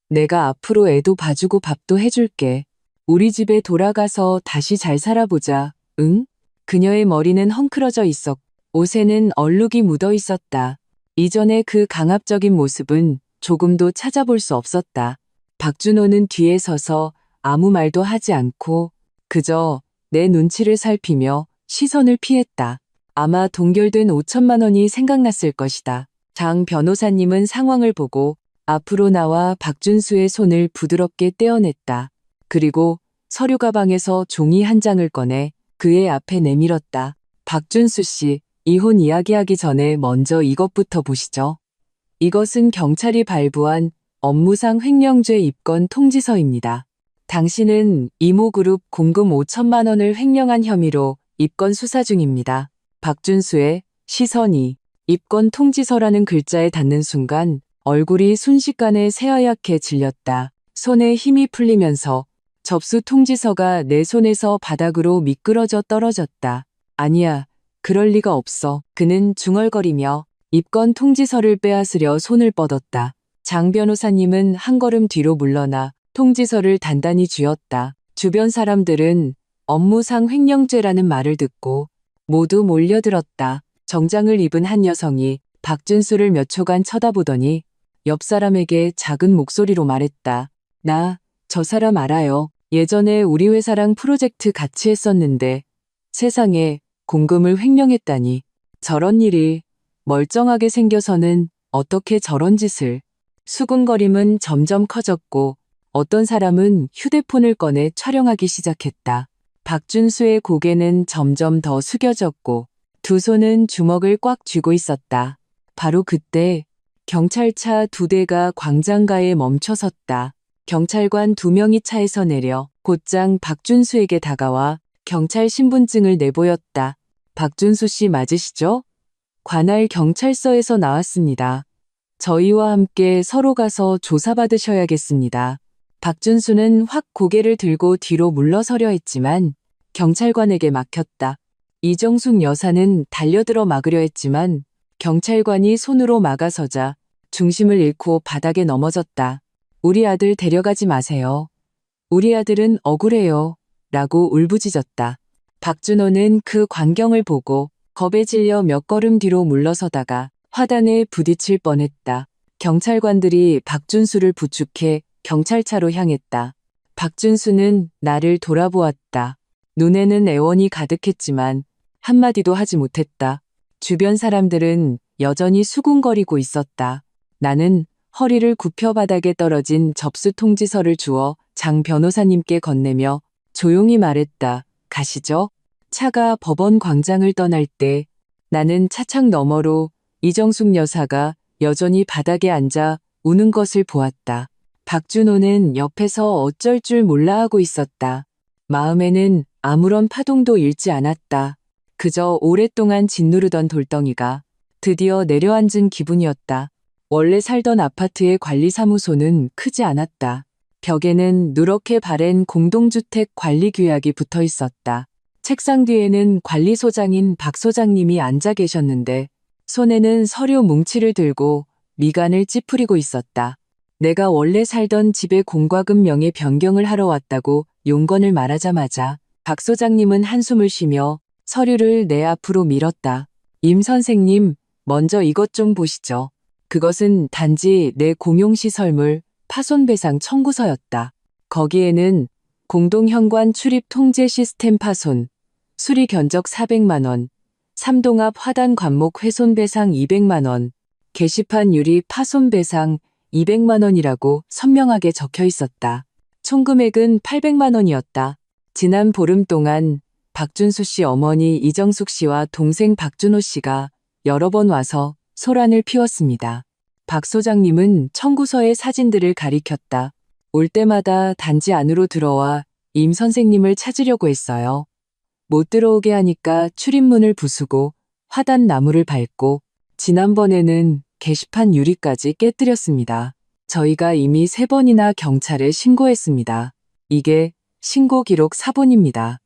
내가 앞으로 애도 봐주고 밥도 해줄게. 우리 집에 돌아가서 다시 잘 살아보자. 응? 그녀의 머리는 헝클어져 있었고 옷에는 얼룩이 묻어 있었다. 이전의 그 강압적인 모습은 조금도 찾아볼 수 없었다. 박준호는 뒤에 서서 아무 말도 하지 않고 그저 내 눈치를 살피며 시선을 피했다. 아마 동결된 5천만 원이 생각났을 것이다. 장 변호사님은 상황을 보고 앞으로 나와 박준수의 손을 부드럽게 떼어냈다. 그리고 서류 가방에서 종이 한 장을 꺼내 그의 앞에 내밀었다. 박준수 씨, 이혼 이야기하기 전에 먼저 이것부터 보시죠. 이것은 경찰이 발부한 업무상 횡령죄 입건 통지서입니다. 당신은 이모그룹 공금 5천만 원을 횡령한 혐의로 입건 수사 중입니다. 박준수의 시선이 입건 통지서라는 글자에 닿는 순간 얼굴이 순식간에 새하얗게 질렸다. 손에 힘이 풀리면서 접수 통지서가 내 손에서 바닥으로 미끄러져 떨어졌다. 아니야, 그럴 리가 없어. 그는 중얼거리며 입건 통지서를 빼앗으려 손을 뻗었다. 장 변호사님은 한 걸음 뒤로 물러나 통지서를 단단히 쥐었다. 주변 사람들은 업무상 횡령죄라는 말을 듣고 모두 몰려들었다. 정장을 입은 한 여성이 박준수를 몇 초간 쳐다보더니 옆 사람에게 작은 목소리로 말했다. 나 저 사람 알아요. 예전에 우리 회사랑 프로젝트 같이 했었는데 세상에 공금을 횡령했다니. 저런 일이 멀쩡하게 생겨서는 어떻게 저런 짓을. 수군거림은 점점 커졌고 어떤 사람은 휴대폰을 꺼내 촬영하기 시작했다. 박준수의 고개는 점점 더 숙여졌고 두 손은 주먹을 꽉 쥐고 있었다. 바로 그때 경찰차 2대가 광장가에 멈춰섰다. 경찰관 2명이 차에서 내려 곧장 박준수에게 다가와 경찰 신분증을 내보였다. 박준수 씨 맞으시죠? 관할 경찰서에서 나왔습니다. 저희와 함께 서로 가서 조사받으셔야겠습니다. 박준수는 확 고개를 들고 뒤로 물러서려 했지만 경찰관에게 막혔다. 이정숙 여사는 달려들어 막으려 했지만 경찰관이 손으로 막아서자 중심을 잃고 바닥에 넘어졌다. 우리 아들 데려가지 마세요. 우리 아들은 억울해요. 라고 울부짖었다. 박준호는 그 광경을 보고 겁에 질려 몇 걸음 뒤로 물러서다가 화단에 부딪힐 뻔했다. 경찰관들이 박준수를 부축해 경찰차로 향했다. 박준수는 나를 돌아보았다. 눈에는 애원이 가득했지만 한마디도 하지 못했다. 주변 사람들은 여전히 수군거리고 있었다. 나는 허리를 굽혀 바닥에 떨어진 접수 통지서를 주어 장 변호사님께 건네며 조용히 말했다. 가시죠. 차가 법원 광장을 떠날 때 나는 차창 너머로 이정숙 여사가 여전히 바닥에 앉아 우는 것을 보았다. 박준호는 옆에서 어쩔 줄 몰라 하고 있었다. 마음에는 아무런 파동도 일지 않았다. 그저 오랫동안 짓누르던 돌덩이가 드디어 내려앉은 기분이었다. 원래 살던 아파트의 관리사무소는 크지 않았다. 벽에는 누렇게 바랜 공동주택 관리규약이 붙어 있었다. 책상 뒤에는 관리소장인 박 소장님이 앉아 계셨는데 손에는 서류 뭉치를 들고 미간을 찌푸리고 있었다. 내가 원래 살던 집의 공과금 명의 변경을 하러 왔다고 용건을 말하자마자 박 소장님은 한숨을 쉬며 서류를 내 앞으로 밀었다. 임 선생님, 먼저 이것 좀 보시죠. 그것은 단지 내 공용시설물 파손배상 청구서였다. 거기에는 공동현관 출입 통제 시스템 파손, 수리 견적 400만 원, 삼동합 화단 관목 훼손배상 200만 원, 게시판 유리 파손배상 200만 원이라고 선명하게 적혀 있었다. 총 금액은 800만 원이었다. 지난 보름 동안 박준수 씨 어머니 이정숙 씨와 동생 박준호 씨가 여러 번 와서 소란을 피웠습니다. 박 소장님은 청구서의 사진들을 가리켰다. 올 때마다 단지 안으로 들어와 임 선생님을 찾으려고 했어요. 못 들어오게 하니까 출입문을 부수고 화단 나무를 밟고 지난번에는 게시판 유리까지 깨뜨렸습니다. 저희가 이미 3번이나 경찰에 신고했습니다. 이게 신고 기록 사본입니다.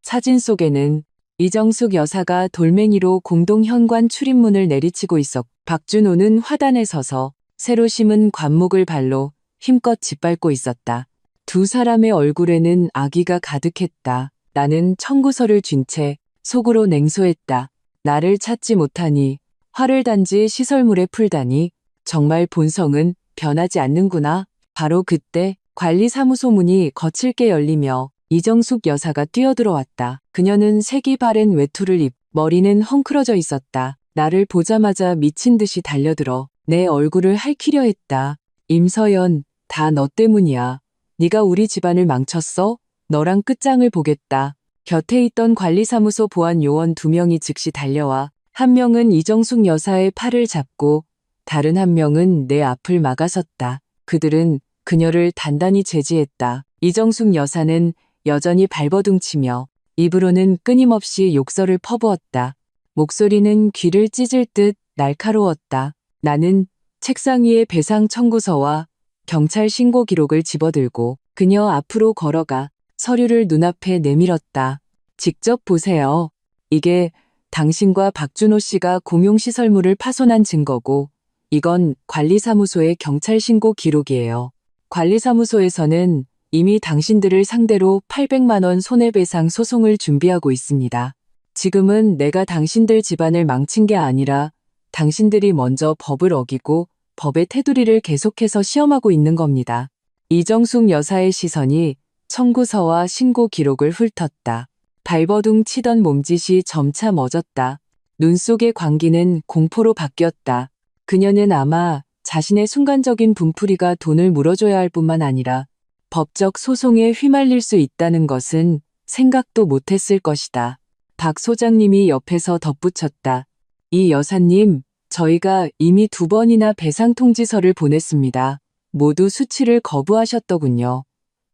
사진 속에는 이정숙 여사가 돌멩이로 공동 현관 출입문을 내리치고 있었고 박준호는 화단에 서서 새로 심은 관목을 발로 힘껏 짓밟고 있었다. 두 사람의 얼굴에는 악의가 가득했다. 나는 청구서를 쥔 채 속으로 냉소했다. 나를 찾지 못하니 화를 단지 시설물에 풀다니 정말 본성은 변하지 않는구나. 바로 그때 관리사무소 문이 거칠게 열리며 이정숙 여사가 뛰어들어왔다. 그녀는 색이 바랜 외투를 입 머리는 헝클어져 있었다. 나를 보자마자 미친 듯이 달려들어 내 얼굴을 핥히려 했다. 임서연, 다 너 때문이야. 네가 우리 집안을 망쳤어? 너랑 끝장을 보겠다. 곁에 있던 관리사무소 보안 요원 2명이 즉시 달려와 한 명은 이정숙 여사의 팔을 잡고 다른 한 명은 내 앞을 막아섰다. 그들은 그녀를 단단히 제지했다. 이정숙 여사는 여전히 발버둥치며 입으로는 끊임없이 욕설을 퍼부었다. 목소리는 귀를 찢을 듯 날카로웠다. 나는 책상 위에 배상 청구서와 경찰 신고 기록을 집어들고 그녀 앞으로 걸어가 서류를 눈앞에 내밀었다. 직접 보세요. 이게 당신과 박준호 씨가 공용시설물을 파손한 증거고 이건 관리사무소의 경찰 신고 기록이에요. 관리사무소에서는 이미 당신들을 상대로 800만 원 손해배상 소송을 준비하고 있습니다. 지금은 내가 당신들 집안을 망친 게 아니라 당신들이 먼저 법을 어기고 법의 테두리를 계속해서 시험하고 있는 겁니다. 이정숙 여사의 시선이 청구서와 신고 기록을 훑었다. 발버둥 치던 몸짓이 점차 멎었다. 눈 속의 광기는 공포로 바뀌었다. 그녀는 아마 자신의 순간적인 분풀이가 돈을 물어줘야 할 뿐만 아니라 법적 소송에 휘말릴 수 있다는 것은 생각도 못했을 것이다. 박 소장님이 옆에서 덧붙였다. 이 여사님, 저희가 이미 2번이나 배상 통지서를 보냈습니다. 모두 수치를 거부하셨더군요.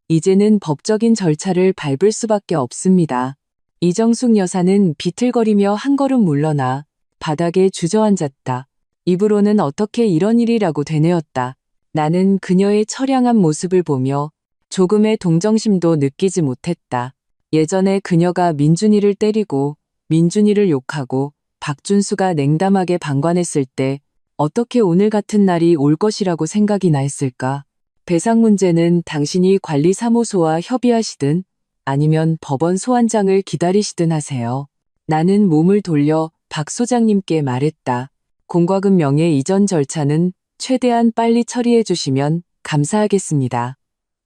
이제는 법적인 절차를 밟을 수밖에 없습니다. 이정숙 여사는 비틀거리며 한 걸음 물러나 바닥에 주저앉았다. 입으로는 어떻게 이런 일이라고 되뇌었다. 나는 그녀의 처량한 모습을 보며 조금의 동정심도 느끼지 못했다. 예전에 그녀가 민준이를 때리고 민준이를 욕하고 박준수가 냉담하게 방관했을 때 어떻게 오늘 같은 날이 올 것이라고 생각이나 했을까? 배상 문제는 당신이 관리사무소와 협의하시든 아니면 법원 소환장을 기다리시든 하세요. 나는 몸을 돌려 박 소장님께 말했다. 공과금 명예 이전 절차는 최대한 빨리 처리해 주시면 감사하겠습니다.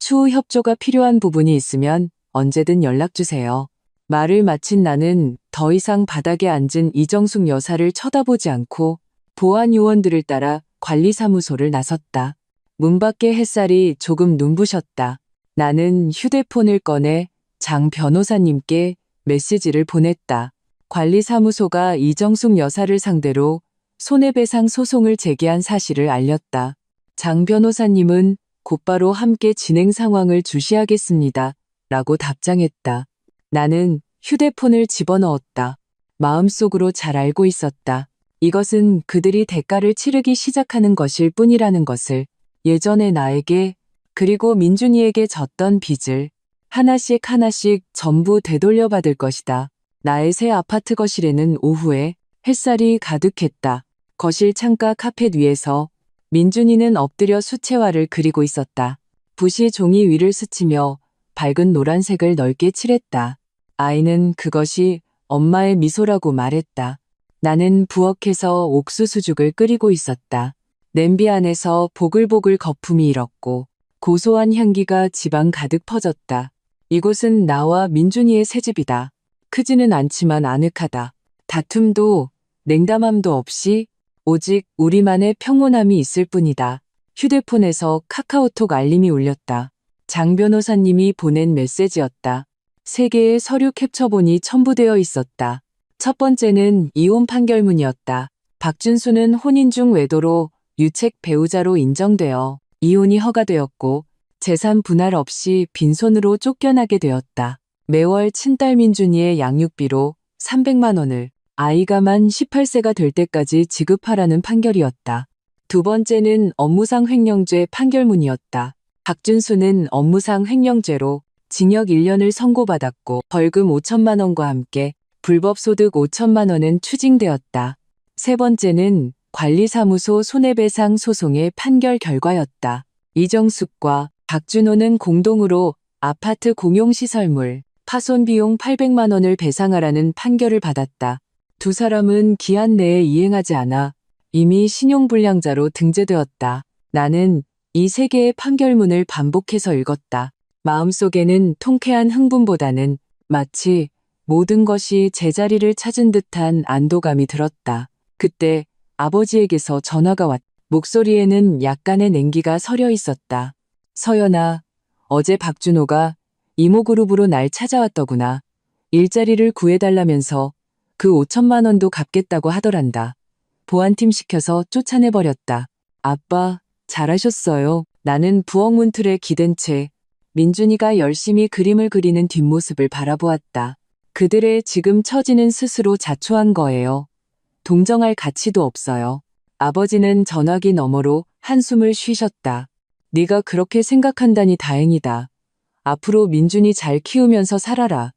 추후 협조가 필요한 부분이 있으면 언제든 연락 주세요. 말을 마친 나는 더 이상 바닥에 앉은 이정숙 여사를 쳐다보지 않고 보안 요원들을 따라 관리사무소를 나섰다. 문 밖의 햇살이 조금 눈부셨다. 나는 휴대폰을 꺼내 장 변호사님께 메시지를 보냈다. 관리사무소가 이정숙 여사를 상대로 손해배상 소송을 제기한 사실을 알렸다. 장 변호사님은 곧바로 함께 진행 상황을 주시하겠습니다. 라고 답장했다. 나는 휴대폰을 집어넣었다. 마음속으로 잘 알고 있었다. 이것은 그들이 대가를 치르기 시작하는 것일 뿐이라는 것을. 예전에 나에게 그리고 민준이에게 졌던 빚을 하나씩 전부 되돌려 받을 것이다. 나의 새 아파트 거실에는 오후에 햇살이 가득했다. 거실 창가 카펫 위에서 민준이는 엎드려 수채화를 그리고 있었다. 붓이 종이 위를 스치며 밝은 노란색을 넓게 칠했다. 아이는 그것이 엄마의 미소라고 말했다. 나는 부엌에서 옥수수죽을 끓이고 있었다. 냄비 안에서 보글보글 거품이 일었고 고소한 향기가 집안 가득 퍼졌다. 이곳은 나와 민준이의 새집이다. 크지는 않지만 아늑하다. 다툼도 냉담함도 없이 오직 우리만의 평온함이 있을 뿐이다. 휴대폰에서 카카오톡 알림이 울렸다. 장 변호사님이 보낸 메시지였다. 3개의 서류 캡처본이 첨부되어 있었다. 첫 번째는 이혼 판결문이었다. 박준수는 혼인 중 외도로 유책 배우자로 인정되어 이혼이 허가되었고 재산 분할 없이 빈손으로 쫓겨나게 되었다. 매월 친딸 민준이의 양육비로 300만 원을 아이가 만 18세가 될 때까지 지급하라는 판결이었다. 두 번째는 업무상 횡령죄 판결문이었다. 박준수는 업무상 횡령죄로 징역 1년을 선고받았고 벌금 5천만 원과 함께 불법 소득 5천만 원은 추징되었다. 세 번째는 관리사무소 손해배상 소송의 판결 결과였다. 이정숙과 박준호는 공동으로 아파트 공용시설물 파손 비용 800만 원을 배상하라는 판결을 받았다. 두 사람은 기한 내에 이행하지 않아 이미 신용불량자로 등재되었다. 나는 이 3개의 판결문을 반복해서 읽었다. 마음속에는 통쾌한 흥분보다는 마치 모든 것이 제자리를 찾은 듯한 안도감이 들었다. 그때 아버지에게서 전화가 왔다. 목소리에는 약간의 냉기가 서려 있었다. 서연아, 어제 박준호가 이모그룹으로 날 찾아왔더구나. 일자리를 구해달라면서 그 5천만 원도 갚겠다고 하더란다. 보안팀 시켜서 쫓아내버렸다. 아빠, 잘하셨어요. 나는 부엌 문틀에 기댄 채 민준이가 열심히 그림을 그리는 뒷모습을 바라보았다. 그들의 지금 처지는 스스로 자초한 거예요. 동정할 가치도 없어요. 아버지는 전화기 너머로 한숨을 쉬셨다. 네가 그렇게 생각한다니 다행이다. 앞으로 민준이 잘 키우면서 살아라.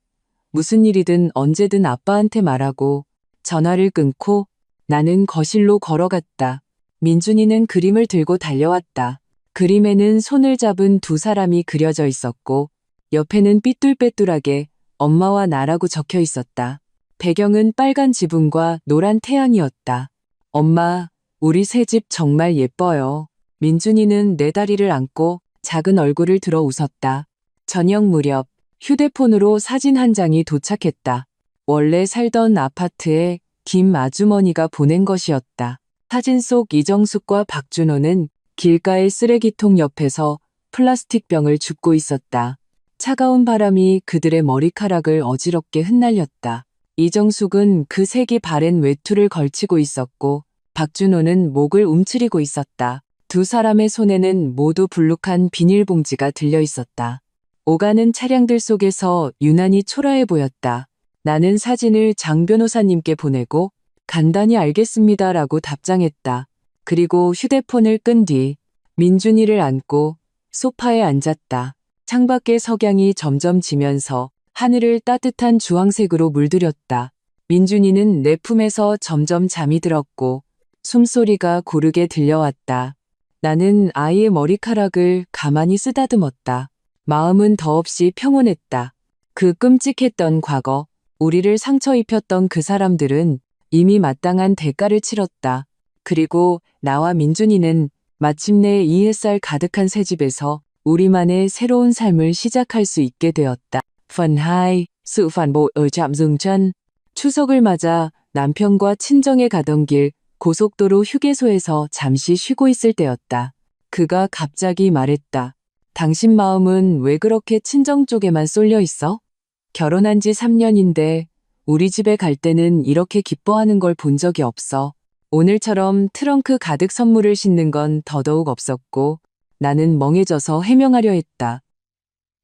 무슨 일이든 언제든 아빠한테 말하고 전화를 끊고 나는 거실로 걸어갔다. 민준이는 그림을 들고 달려왔다. 그림에는 손을 잡은 두 사람이 그려져 있었고 옆에는 삐뚤빼뚤하게 엄마와 나라고 적혀 있었다. 배경은 빨간 지붕과 노란 태양이었다. 엄마, 우리 새집 정말 예뻐요. 민준이는 내 다리를 안고 작은 얼굴을 들어 웃었다. 저녁 무렵 휴대폰으로 사진 한 장이 도착했다. 원래 살던 아파트에 김 아주머니가 보낸 것이었다. 사진 속 이정숙과 박준호는 길가의 쓰레기통 옆에서 플라스틱 병을 줍고 있었다. 차가운 바람이 그들의 머리카락을 어지럽게 흩날렸다. 이정숙은 그 색이 바랜 외투를 걸치고 있었고 박준호는 목을 움츠리고 있었다. 두 사람의 손에는 모두 불룩한 비닐봉지가 들려 있었다. 오가는 차량들 속에서 유난히 초라해 보였다. 나는 사진을 장 변호사님께 보내고 간단히 알겠습니다라고 답장했다. 그리고 휴대폰을 끈 뒤 민준이를 안고 소파에 앉았다. 창밖의 석양이 점점 지면서 하늘을 따뜻한 주황색으로 물들였다. 민준이는 내 품에서 점점 잠이 들었고 숨소리가 고르게 들려왔다. 나는 아이의 머리카락을 가만히 쓰다듬었다. 마음은 더없이 평온했다. 그 끔찍했던 과거, 우리를 상처 입혔던 그 사람들은 이미 마땅한 대가를 치렀다. 그리고 나와 민준이는 마침내 이 햇살 가득한 새 집에서 우리만의 새로운 삶을 시작할 수 있게 되었다. Phần 2. sự phản bội ở trạm dừng chân. 추석을 맞아 남편과 친정에 가던 길 고속도로 휴게소에서 잠시 쉬고 있을 때였다. 그가 갑자기 말했다. 당신 마음은 왜 그렇게 친정 쪽에만 쏠려 있어? 결혼한 지 3년인데 우리 집에 갈 때는 이렇게 기뻐하는 걸 본 적이 없어. 오늘처럼 트렁크 가득 선물을 싣는 건 더더욱 없었고 나는 멍해져서 해명하려 했다.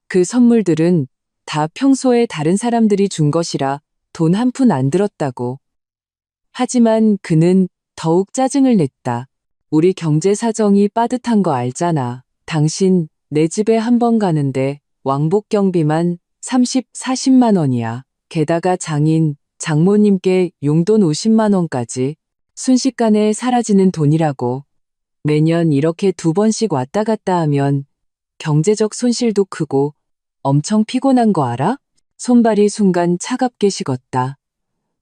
그 선물들은 다 평소에 다른 사람들이 준 것이라 돈 한 푼 안 들었다고. 하지만 그는 더욱 짜증을 냈다. 우리 경제 사정이 빠듯한 거 알잖아. 당신 내 집에 한 번 가는데 왕복 경비만 30, 40만 원이야. 게다가 장인, 장모님께 용돈 50만 원까지 순식간에 사라지는 돈이라고. 매년 이렇게 2번씩 왔다 갔다 하면 경제적 손실도 크고 엄청 피곤한 거 알아? 손발이 순간 차갑게 식었다.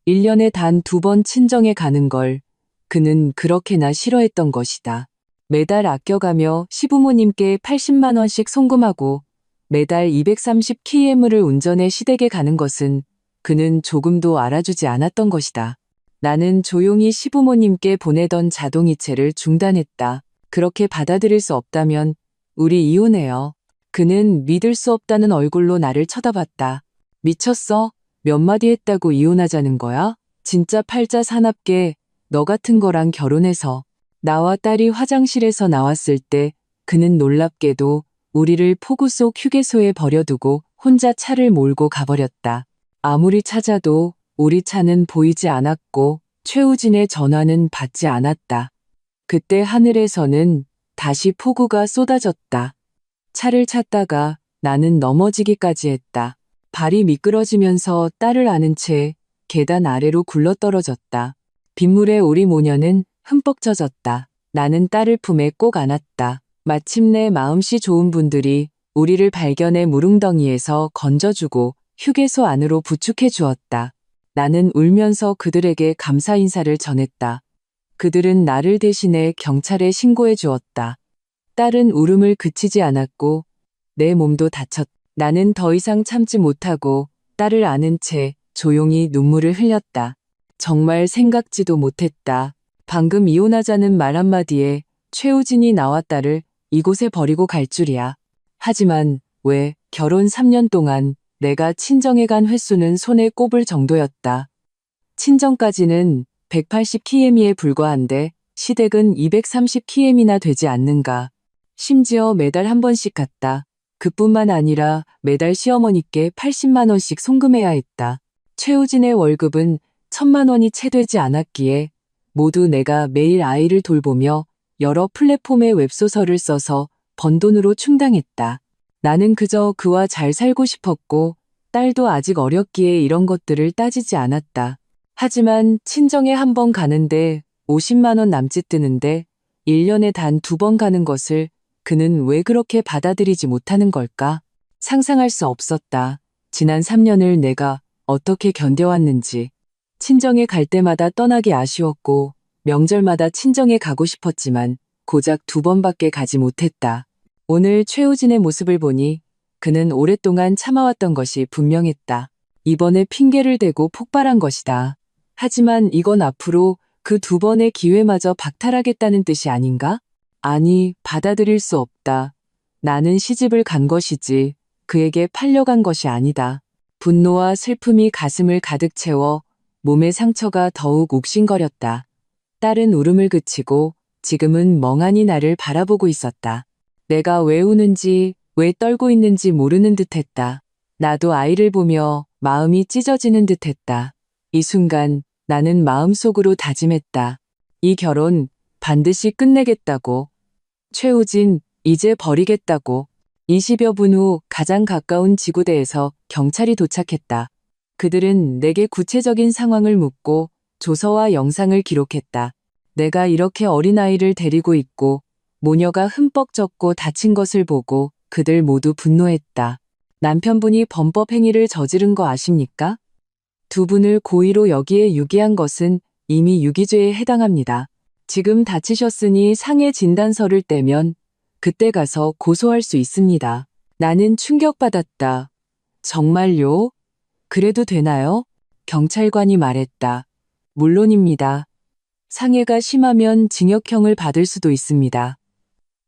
1년에 단 2번 친정에 가는 걸 그는 그렇게나 싫어했던 것이다. 매달 아껴가며 시부모님께 80만 원씩 송금하고 매달 230km를 운전해 시댁에 가는 것은 그는 조금도 알아주지 않았던 것이다. 나는 조용히 시부모님께 보내던 자동이체를 중단했다. 그렇게 받아들일 수 없다면 우리 이혼해요. 그는 믿을 수 없다는 얼굴로 나를 쳐다봤다. 미쳤어? 몇 마디 했다고 이혼하자는 거야? 진짜 팔자 사납게 너 같은 거랑 결혼해서. 나와 딸이 화장실에서 나왔을 때 그는 놀랍게도 우리를 포구 속 휴게소에 버려두고 혼자 차를 몰고 가버렸다. 아무리 찾아도 우리 차는 보이지 않았고 최우진의 전화는 받지 않았다. 그때 하늘에서는 다시 폭우가 쏟아졌다. 차를 찾다가 나는 넘어지기까지 했다. 발이 미끄러지면서 딸을 안은 채 계단 아래로 굴러떨어졌다. 빗물에 우리 모녀는 흠뻑 젖었다. 나는 딸을 품에 꼭 안았다. 마침내 마음씨 좋은 분들이 우리를 발견해 무릉덩이에서 건져주고 휴게소 안으로 부축해 주었다. 나는 울면서 그들에게 감사 인사를 전했다. 그들은 나를 대신해 경찰에 신고해 주었다. 딸은 울음을 그치지 않았고 내 몸도 다쳤다. 나는 더 이상 참지 못하고 딸을 안은 채 조용히 눈물을 흘렸다. 정말 생각지도 못했다. 방금 이혼하자는 말 한마디에 최우진이 나와 딸을 이곳에 버리고 갈 줄이야. 하지만 왜 결혼 3년 동안 내가 친정에 간 횟수는 손에 꼽을 정도였다. 친정까지는 180km에 불과한데 시댁은 230km나 되지 않는가. 심지어 매달 한 번씩 갔다. 그뿐만 아니라 매달 시어머니께 80만 원씩 송금해야 했다. 최우진의 월급은 1000만 원이 채 되지 않았기에 모두 내가 매일 아이를 돌보며 여러 플랫폼의 웹소설을 써서 번 돈으로 충당했다. 나는 그저 그와 잘 살고 싶었고 딸도 아직 어렸기에 이런 것들을 따지지 않았다. 하지만 친정에 한 번 가는데 50만 원 남짓 드는데 1년에 단 2번 가는 것을 그는 왜 그렇게 받아들이지 못하는 걸까? 상상할 수 없었다. 지난 3년을 내가 어떻게 견뎌왔는지. 친정에 갈 때마다 떠나기 아쉬웠고 명절마다 친정에 가고 싶었지만 고작 2번밖에 가지 못했다. 오늘 최우진의 모습을 보니 그는 오랫동안 참아왔던 것이 분명했다. 이번에 핑계를 대고 폭발한 것이다. 하지만 이건 앞으로 그 2번의 기회마저 박탈하겠다는 뜻이 아닌가? 아니, 받아들일 수 없다. 나는 시집을 간 것이지 그에게 팔려간 것이 아니다. 분노와 슬픔이 가슴을 가득 채워 몸의 상처가 더욱 욱신거렸다. 딸은 울음을 그치고 지금은 멍하니 나를 바라보고 있었다. 내가 왜 우는지, 왜 떨고 있는지 모르는 듯했다. 나도 아이를 보며 마음이 찢어지는 듯했다. 이 순간 나는 마음속으로 다짐했다. 이 결혼 반드시 끝내겠다고. 최우진, 이제 버리겠다고. 20여 분 후 가장 가까운 지구대에서 경찰이 도착했다. 그들은 내게 구체적인 상황을 묻고 조서와 영상을 기록했다. 내가 이렇게 어린아이를 데리고 있고 모녀가 흠뻑 젖고 다친 것을 보고 그들 모두 분노했다. 남편분이 범법 행위를 저지른 거 아십니까? 두 분을 고의로 여기에 유기한 것은 이미 유기죄에 해당합니다. 지금 다치셨으니 상해 진단서를 떼면 그때 가서 고소할 수 있습니다. 나는 충격받았다. 정말요? 그래도 되나요? 경찰관이 말했다. 물론입니다. 상해가 심하면 징역형을 받을 수도 있습니다.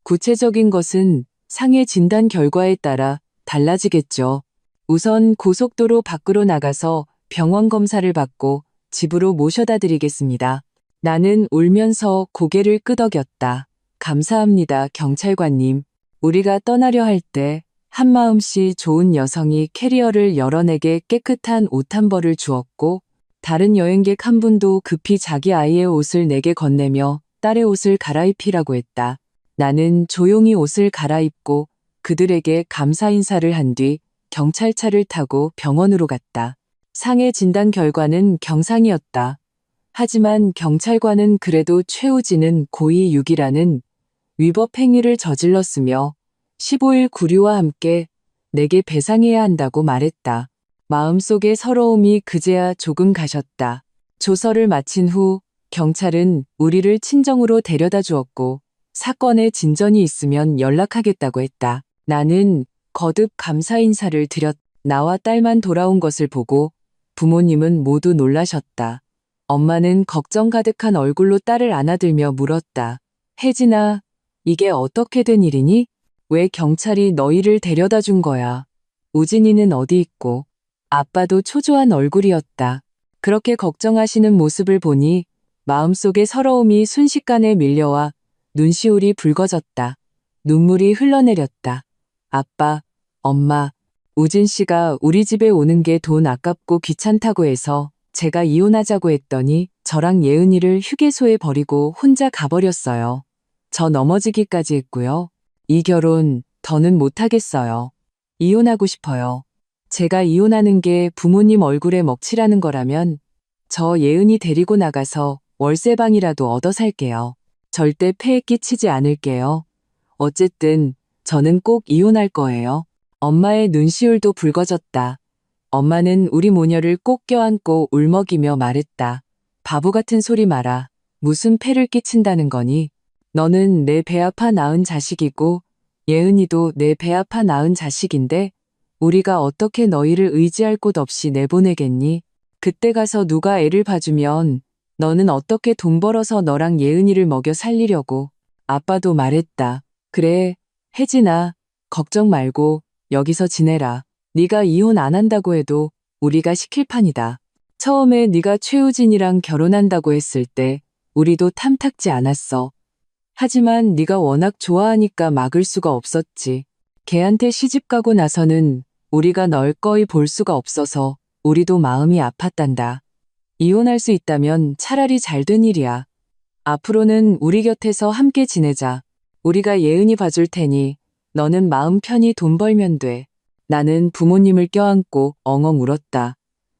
구체적인 것은 상해 진단 결과에 따라 달라지겠죠. 우선 고속도로 밖으로 나가서 병원 검사를 받고 집으로 모셔다 드리겠습니다. 나는 울면서 고개를 끄덕였다. 감사합니다, 경찰관님. 우리가 떠나려 할 때 한마음씨 좋은 여성이 캐리어를 열어 내게 깨끗한 옷 한 벌을 주었고 다른 여행객 한 분도 급히 자기 아이의 옷을 내게 건네며 딸의 옷을 갈아입히라고 했다. 나는 조용히 옷을 갈아입고 그들에게 감사 인사를 한 뒤 경찰차를 타고 병원으로 갔다. 상해 진단 결과는 경상이었다. 하지만 경찰관은 그래도 최우진은 고의 유기라는 위법 행위를 저질렀으며 15일 구류와 함께 내게 배상해야 한다고 말했다. 마음속의 서러움이 그제야 조금 가셨다. 조서를 마친 후 경찰은 우리를 친정으로 데려다 주었고 사건에 진전이 있으면 연락하겠다고 했다. 나는 거듭 감사 인사를 드렸. 나와 딸만 돌아온 것을 보고 부모님은 모두 놀라셨다. 엄마는 걱정 가득한 얼굴로 딸을 안아들며 물었다. 혜진아, 이게 어떻게 된 일이니? 왜 경찰이 너희를 데려다 준 거야? 우진이는 어디 있고? 아빠도 초조한 얼굴이었다. 그렇게 걱정하시는 모습을 보니 마음속의 서러움이 순식간에 밀려와 눈시울이 붉어졌다. 눈물이 흘러내렸다. 아빠, 엄마, 우진 씨가 우리 집에 오는 게 돈 아깝고 귀찮다고 해서 제가 이혼하자고 했더니 저랑 예은이를 휴게소에 버리고 혼자 가버렸어요. 저 넘어지기까지 했고요. 이 결혼 더는 못하겠어요. 이혼하고 싶어요. 제가 이혼하는 게 부모님 얼굴에 먹칠하는 거라면 저 예은이 데리고 나가서 월세방이라도 얻어 살게요. 절대 폐해 끼치지 않을게요. 어쨌든 저는 꼭 이혼할 거예요. 엄마의 눈시울도 붉어졌다. 엄마는 우리 모녀를 꼭 껴안고 울먹이며 말했다. 바보 같은 소리 마라. 무슨 폐를 끼친다는 거니? 너는 내 배 아파 낳은 자식이고 예은이도 내 배 아파 낳은 자식인데 우리가 어떻게 너희를 의지할 곳 없이 내보내겠니? 그때 가서 누가 애를 봐주면 너는 어떻게 돈 벌어서 너랑 예은이를 먹여 살리려고. 아빠도 말했다. 그래, 혜진아, 걱정 말고 여기서 지내라. 네가 이혼 안 한다고 해도 우리가 시킬 판이다. 처음에 네가 최우진이랑 결혼한다고 했을 때 우리도 탐탁지 않았어. 하지만 네가 워낙 좋아하니까 막을 수가 없었지. 걔한테 시집가고 나서는 우리가 널 거의 볼 수가 없어서 우리도 마음이 아팠단다. 이혼할 수 있다면 차라리 잘된 일이야. 앞으로는 우리 곁에서 함께 지내자. 우리가 예은이 봐줄 테니 너는 마음 편히 돈 벌면 돼. 나는 부모님을 껴안고 엉엉 울었다.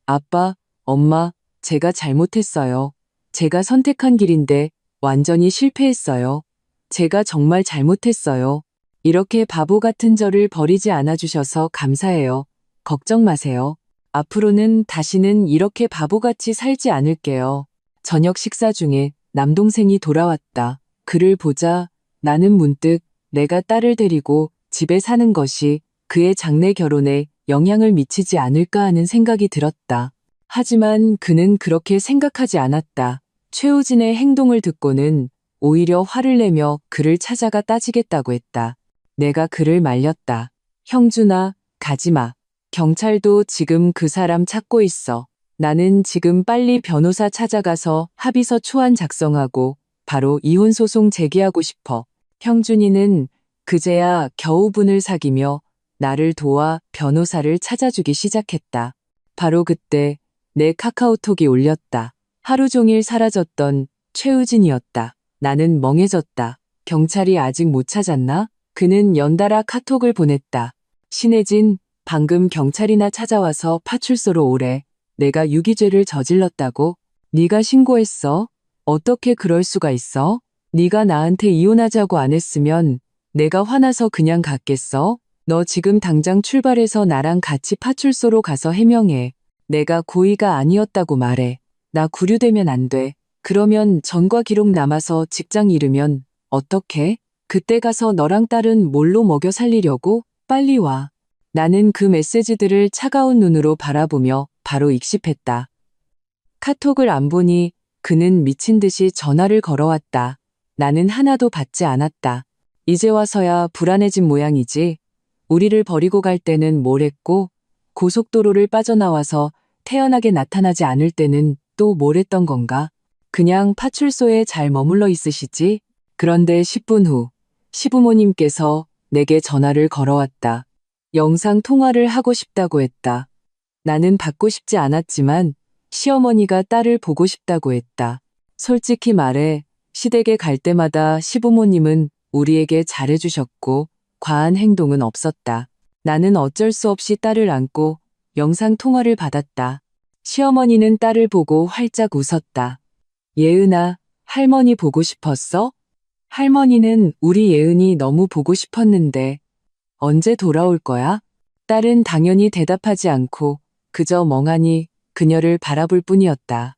아빠, 엄마, 제가 잘못했어요. 제가 선택한 길인데 완전히 실패했어요. 제가 정말 잘못했어요. 이렇게 바보 같은 저를 버리지 않아 주셔서 감사해요. 걱정 마세요. 앞으로는 다시는 이렇게 바보같이 살지 않을게요. 저녁 식사 중에 남동생이 돌아왔다. 그를 보자 나는 문득 내가 딸을 데리고 집에 사는 것이 그의 장래 결혼에 영향을 미치지 않을까 하는 생각이 들었다. 하지만 그는 그렇게 생각하지 않았다. 최우진의 행동을 듣고는 오히려 화를 내며 그를 찾아가 따지겠다고 했다. 내가 그를 말렸다. 형준아, 가지마. 경찰도 지금 그 사람 찾고 있어. 나는 지금 빨리 변호사 찾아가서 합의서 초안 작성하고 바로 이혼소송 제기하고 싶어. 형준이는 그제야 겨우 분을 사귀며 나를 도와 변호사를 찾아주기 시작했다. 바로 그때 내 카카오톡이 울렸다. 하루 종일 사라졌던 최우진이었다. 나는 멍해졌다. 경찰이 아직 못 찾았나? 그는 연달아 카톡을 보냈다. 신혜진, 방금 경찰이나 찾아와서 파출소로 오래. 내가 유기죄를 저질렀다고? 네가 신고했어? 어떻게 그럴 수가 있어? 네가 나한테 이혼하자고 안 했으면 내가 화나서 그냥 갔겠어? 너 지금 당장 출발해서 나랑 같이 파출소로 가서 해명해. 내가 고의가 아니었다고 말해. 나 구류되면 안 돼. 그러면 전과 기록 남아서 직장 잃으면 어떡해? 그때 가서 너랑 딸은 뭘로 먹여 살리려고? 빨리 와. 나는 그 메시지들을 차가운 눈으로 바라보며 바로 익십했다. 카톡을 안 보니 그는 미친 듯이 전화를 걸어왔다. 나는 하나도 받지 않았다. 이제 와서야 불안해진 모양이지. 우리를 버리고 갈 때는 뭘 했고, 고속도로를 빠져나와서 태연하게 나타나지 않을 때는 또 뭘 했던 건가? 그냥 파출소에 잘 머물러 있으시지? 그런데 10분 후, 시부모님께서 내게 전화를 걸어왔다. 영상 통화를 하고 싶다고 했다. 나는 받고 싶지 않았지만 시어머니가 딸을 보고 싶다고 했다. 솔직히 말해 시댁에 갈 때마다 시부모님은 우리에게 잘해주셨고 과한 행동은 없었다. 나는 어쩔 수 없이 딸을 안고 영상 통화를 받았다. 시어머니는 딸을 보고 활짝 웃었다. 예은아, 할머니 보고 싶었어? 할머니는 우리 예은이 너무 보고 싶었는데 언제 돌아올 거야? 딸은 당연히 대답하지 않고 그저 멍하니 그녀를 바라볼 뿐이었다.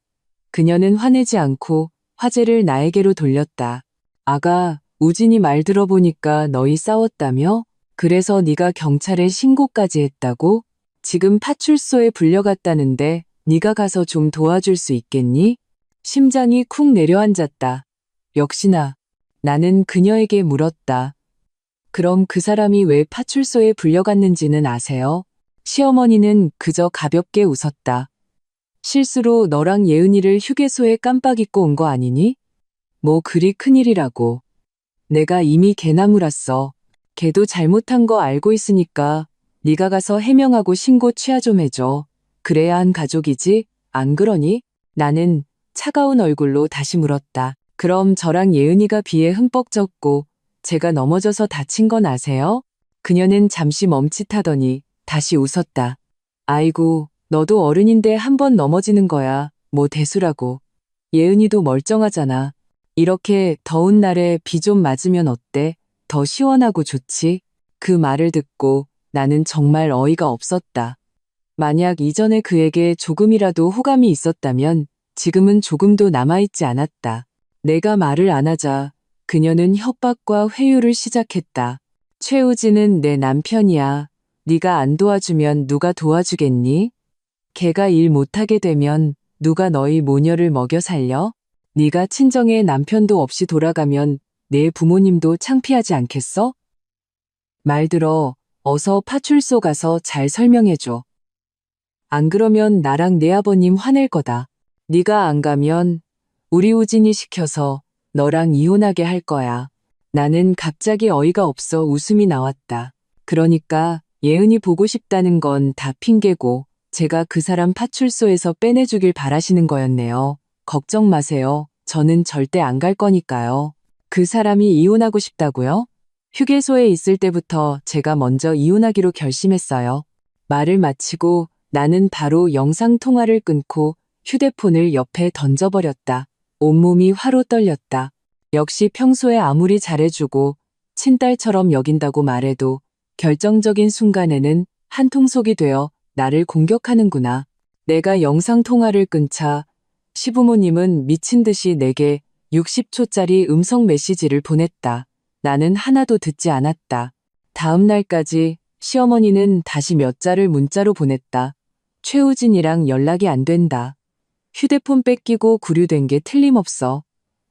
그녀는 화내지 않고 화제를 나에게로 돌렸다. 아가, 우진이 말 들어보니까 너희 싸웠다며? 그래서 네가 경찰에 신고까지 했다고? 지금 파출소에 불려갔다는데 네가 가서 좀 도와줄 수 있겠니? 심장이 쿵 내려앉았다. 역시나 나는 그녀에게 물었다. 그럼 그 사람이 왜 파출소에 불려갔는지는 아세요? 시어머니는 그저 가볍게 웃었다. 실수로 너랑 예은이를 휴게소에 깜빡 잊고 온 거 아니니? 뭐 그리 큰일이라고. 내가 이미 개나 물었어. 걔도 잘못한 거 알고 있으니까 네가 가서 해명하고 신고 취하 좀 해줘. 그래야 한 가족이지? 안 그러니? 나는 차가운 얼굴로 다시 물었다. 그럼 저랑 예은이가 비에 흠뻑 젖고 제가 넘어져서 다친 건 아세요? 그녀는 잠시 멈칫하더니 다시 웃었다. 아이고, 너도 어른인데 한 번 넘어지는 거야. 뭐 대수라고. 예은이도 멀쩡하잖아. 이렇게 더운 날에 비 좀 맞으면 어때? 더 시원하고 좋지? 그 말을 듣고 나는 정말 어이가 없었다. 만약 이전에 그에게 조금이라도 호감이 있었다면 지금은 조금도 남아있지 않았다. 내가 말을 안 하자 그녀는 협박과 회유를 시작했다. 최우진은 내 남편이야. 네가 안 도와주면 누가 도와주겠니? 걔가 일 못하게 되면 누가 너희 모녀를 먹여 살려? 네가 친정에 남편도 없이 돌아가면 내 부모님도 창피하지 않겠어? 말 들어 어서 파출소 가서 잘 설명해줘. 안 그러면 나랑 내 아버님 화낼 거다. 네가 안 가면 우리 우진이 시켜서 너랑 이혼하게 할 거야. 나는 갑자기 어이가 없어 웃음이 나왔다. 그러니까 예은이 보고 싶다는 건 다 핑계고 제가 그 사람 파출소에서 빼내주길 바라시는 거였네요. 걱정 마세요. 저는 절대 안 갈 거니까요. 그 사람이 이혼하고 싶다고요? 휴게소에 있을 때부터 제가 먼저 이혼하기로 결심했어요. 말을 마치고 나는 바로 영상 통화를 끊고 휴대폰을 옆에 던져버렸다. 온몸이 화로 떨렸다. 역시 평소에 아무리 잘해주고 친딸처럼 여긴다고 말해도 결정적인 순간에는 한통속이 되어 나를 공격하는구나. 내가 영상 통화를 끊자 시부모님은 미친 듯이 내게 60초짜리 음성 메시지를 보냈다. 나는 하나도 듣지 않았다. 다음 날까지 시어머니는 다시 몇 자를 문자로 보냈다. 최우진이랑 연락이 안 된다. 휴대폰 뺏기고 구류된 게 틀림없어.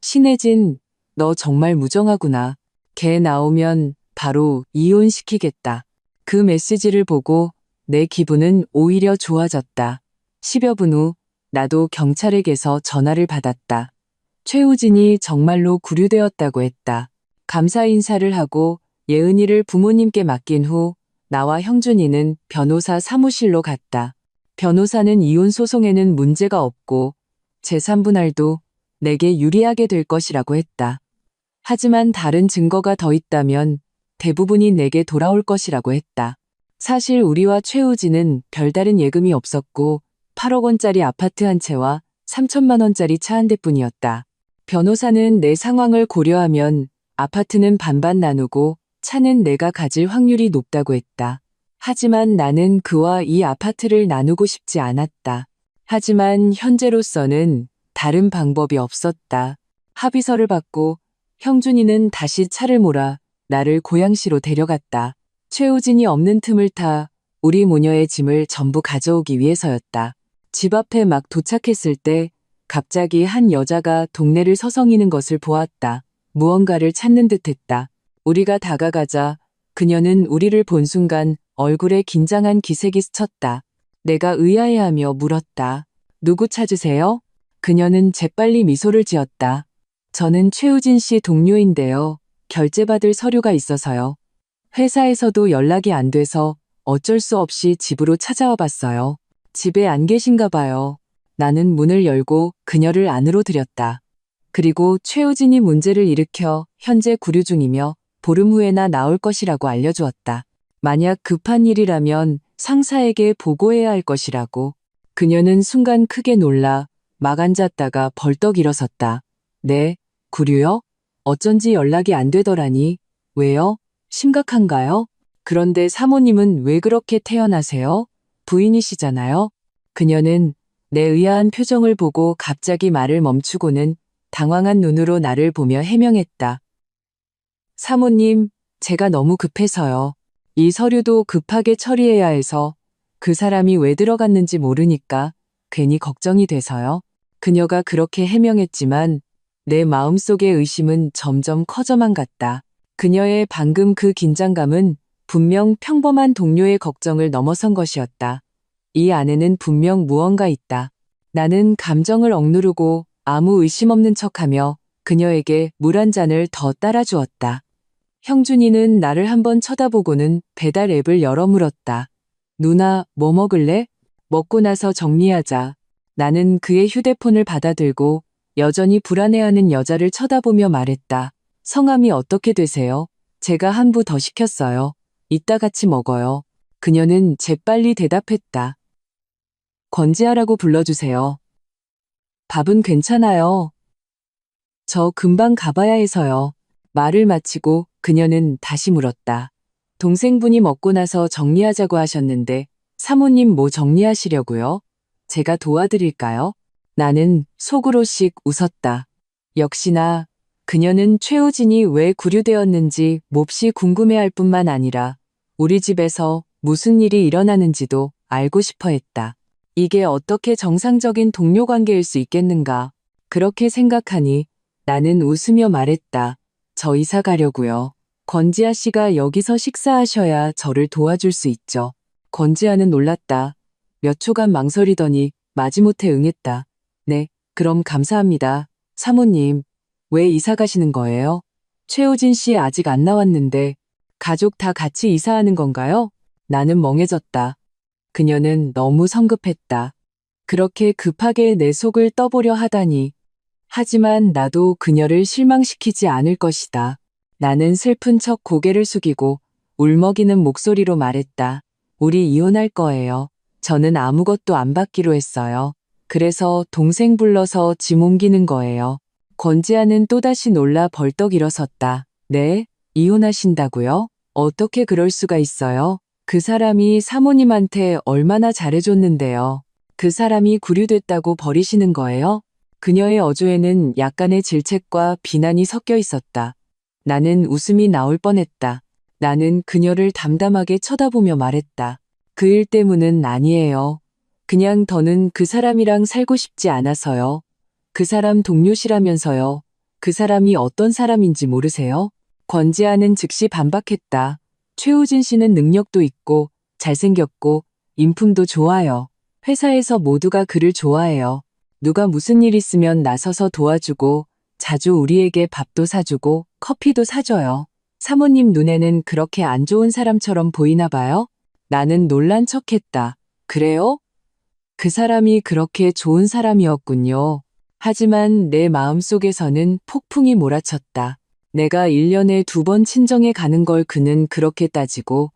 신혜진, 너 정말 무정하구나. 걔 나오면 바로 이혼시키겠다. 그 메시지를 보고 내 기분은 오히려 좋아졌다. 10여 분 후 나도 경찰에게서 전화를 받았다. 최우진이 정말로 구류되었다고 했다. 감사 인사를 하고 예은이를 부모님께 맡긴 후 나와 형준이는 변호사 사무실로 갔다. 변호사는 이혼 소송에는 문제가 없고 재산분할도 내게 유리하게 될 것이라고 했다. 하지만 다른 증거가 더 있다면 대부분이 내게 돌아올 것이라고 했다. 사실 우리와 최우진은 별다른 예금이 없었고 8억 원짜리 아파트 한 채와 3천만 원짜리 차 한 대뿐이었다. 변호사는 내 상황을 고려하면 아파트는 반반 나누고 차는 내가 가질 확률이 높다고 했다. 하지만 나는 그와 이 아파트를 나누고 싶지 않았다. 하지만 현재로서는 다른 방법이 없었다. 합의서를 받고 형준이는 다시 차를 몰아 나를 고양시로 데려갔다. 최우진이 없는 틈을 타 우리 모녀의 짐을 전부 가져오기 위해서였다. 집 앞에 막 도착했을 때 갑자기 한 여자가 동네를 서성이는 것을 보았다. 무언가를 찾는 듯했다. 우리가 다가가자 그녀는 우리를 본 순간 얼굴에 긴장한 기색이 스쳤다. 내가 의아해하며 물었다. 누구 찾으세요? 그녀는 재빨리 미소를 지었다. 저는 최우진 씨 동료인데요. 결제받을 서류가 있어서요. 회사에서도 연락이 안 돼서 어쩔 수 없이 집으로 찾아와 봤어요. 집에 안 계신가 봐요. 나는 문을 열고 그녀를 안으로 들였다. 그리고 최우진이 문제를 일으켜 현재 구류 중이며 보름 후에나 나올 것이라고 알려주었다. 만약 급한 일이라면 상사에게 보고해야 할 것이라고. 그녀는 순간 크게 놀라 막 앉았다가 벌떡 일어섰다. 네, 구류요? 어쩐지 연락이 안 되더라니. 왜요? 심각한가요? 그런데 사모님은 왜 그렇게 태어나세요? 부인이시잖아요. 그녀는 내 의아한 표정을 보고 갑자기 말을 멈추고는 당황한 눈으로 나를 보며 해명했다. 사모님, 제가 너무 급해서요. 이 서류도 급하게 처리해야 해서 그 사람이 왜 들어갔는지 모르니까 괜히 걱정이 돼서요. 그녀가 그렇게 해명했지만 내 마음속의 의심은 점점 커져만 갔다. 그녀의 방금 그 긴장감은 분명 평범한 동료의 걱정을 넘어선 것이었다. 이 안에는 분명 무언가 있다. 나는 감정을 억누르고 아무 의심 없는 척하며 그녀에게 물 한 잔을 더 따라주었다. 형준이는 나를 한번 쳐다보고는 배달 앱을 열어 물었다. 누나, 뭐 먹을래? 먹고 나서 정리하자. 나는 그의 휴대폰을 받아들고 여전히 불안해하는 여자를 쳐다보며 말했다. 성함이 어떻게 되세요? 제가 한 부 더 시켰어요. 이따 같이 먹어요. 그녀는 재빨리 대답했다. 권지아라고 불러주세요. 밥은 괜찮아요. 저 금방 가봐야 해서요. 말을 마치고 그녀는 다시 물었다. 동생분이 먹고 나서 정리하자고 하셨는데 사모님 뭐 정리하시려고요? 제가 도와드릴까요? 나는 속으로씩 웃었다. 역시나 그녀는 최우진이 왜 구류되었는지 몹시 궁금해할 뿐만 아니라 우리 집에서 무슨 일이 일어나는지도 알고 싶어 했다. 이게 어떻게 정상적인 동료 관계일 수 있겠는가. 그렇게 생각하니 나는 웃으며 말했다. 저 이사 가려고요. 권지아 씨가 여기서 식사하셔야 저를 도와줄 수 있죠. 권지아는 놀랐다. 몇 초간 망설이더니 마지못해 응했다. 네, 그럼 감사합니다. 사모님, 왜 이사 가시는 거예요? 최우진 씨 아직 안 나왔는데 가족 다 같이 이사하는 건가요? 나는 멍해졌다. 그녀는 너무 성급했다. 그렇게 급하게 내 속을 떠보려 하다니. 하지만 나도 그녀를 실망시키지 않을 것이다. 나는 슬픈 척 고개를 숙이고 울먹이는 목소리로 말했다. 우리 이혼할 거예요. 저는 아무것도 안 받기로 했어요. 그래서 동생 불러서 짐 옮기는 거예요. 권지아는 또다시 놀라 벌떡 일어섰다. 네? 이혼하신다고요? 어떻게 그럴 수가 있어요? 그 사람이 사모님한테 얼마나 잘해줬는데요. 그 사람이 구류됐다고 버리시는 거예요? 그녀의 어조에는 약간의 질책과 비난이 섞여 있었다. 나는 웃음이 나올 뻔했다. 나는 그녀를 담담하게 쳐다보며 말했다. 그 일 때문은 아니에요. 그냥 더는 그 사람이랑 살고 싶지 않아서요. 그 사람 동료시라면서요. 그 사람이 어떤 사람인지 모르세요? 권지아는 즉시 반박했다. 최우진 씨는 능력도 있고 잘생겼고 인품도 좋아요. 회사에서 모두가 그를 좋아해요. 누가 무슨 일 있으면 나서서 도와주고 자주 우리에게 밥도 사주고 커피도 사줘요. 사모님 눈에는 그렇게 안 좋은 사람처럼 보이나 봐요? 나는 놀란 척했다. 그래요? 그 사람이 그렇게 좋은 사람이었군요. 하지만 내 마음속에서는 폭풍이 몰아쳤다. 내가 1년에 2번 친정에 가는 걸 그는 그렇게 따지고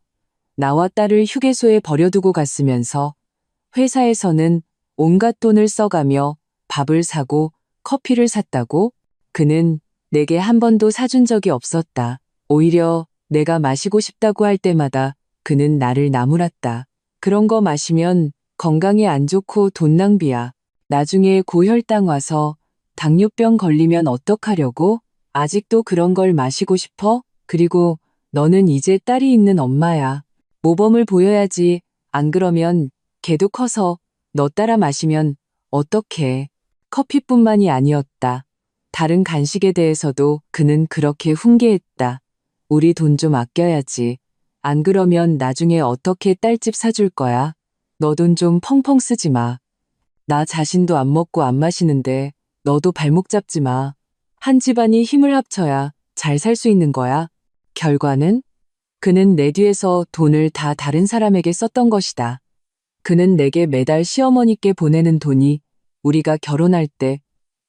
나와 딸을 휴게소에 버려두고 갔으면서 회사에서는 온갖 돈을 써가며 밥을 사고 커피를 샀다고? 그는 내게 한 번도 사준 적이 없었다. 오히려 내가 마시고 싶다고 할 때마다 그는 나를 나무랐다. 그런 거 마시면 건강에 안 좋고 돈 낭비야. 나중에 고혈당 와서 당뇨병 걸리면 어떡하려고? 아직도 그런 걸 마시고 싶어? 그리고 너는 이제 딸이 있는 엄마야. 모범을 보여야지. 안 그러면 걔도 커서 너 따라 마시면 어떡해. 커피뿐만이 아니었다. 다른 간식에 대해서도 그는 그렇게 훈계했다. 우리 돈 좀 아껴야지. 안 그러면 나중에 어떻게 딸집 사줄 거야? 너 돈 좀 펑펑 쓰지 마. 나 자신도 안 먹고 안 마시는데 너도 발목 잡지 마. 한 집안이 힘을 합쳐야 잘 살 수 있는 거야. 결과는? 그는 내 뒤에서 돈을 다 다른 사람에게 썼던 것이다. 그는 내게 매달 시어머니께 보내는 돈이 우리가 결혼할 때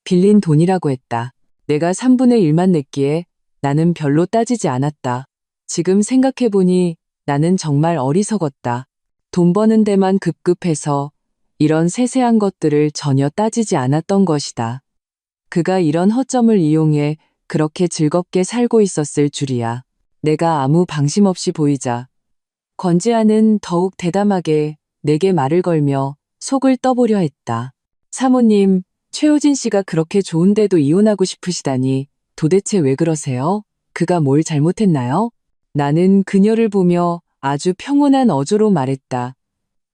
빌린 돈이라고 했다. 내가 3분의 1만 냈기에 나는 별로 따지지 않았다. 지금 생각해보니 나는 정말 어리석었다. 돈 버는 데만 급급해서 이런 세세한 것들을 전혀 따지지 않았던 것이다. 그가 이런 허점을 이용해 그렇게 즐겁게 살고 있었을 줄이야. 내가 아무 방심 없이 보이자 권지아는 더욱 대담하게 내게 말을 걸며 속을 떠보려 했다. 사모님, 최우진 씨가 그렇게 좋은데도 이혼하고 싶으시다니 도대체 왜 그러세요? 그가 뭘 잘못했나요? 나는 그녀를 보며 아주 평온한 어조로 말했다.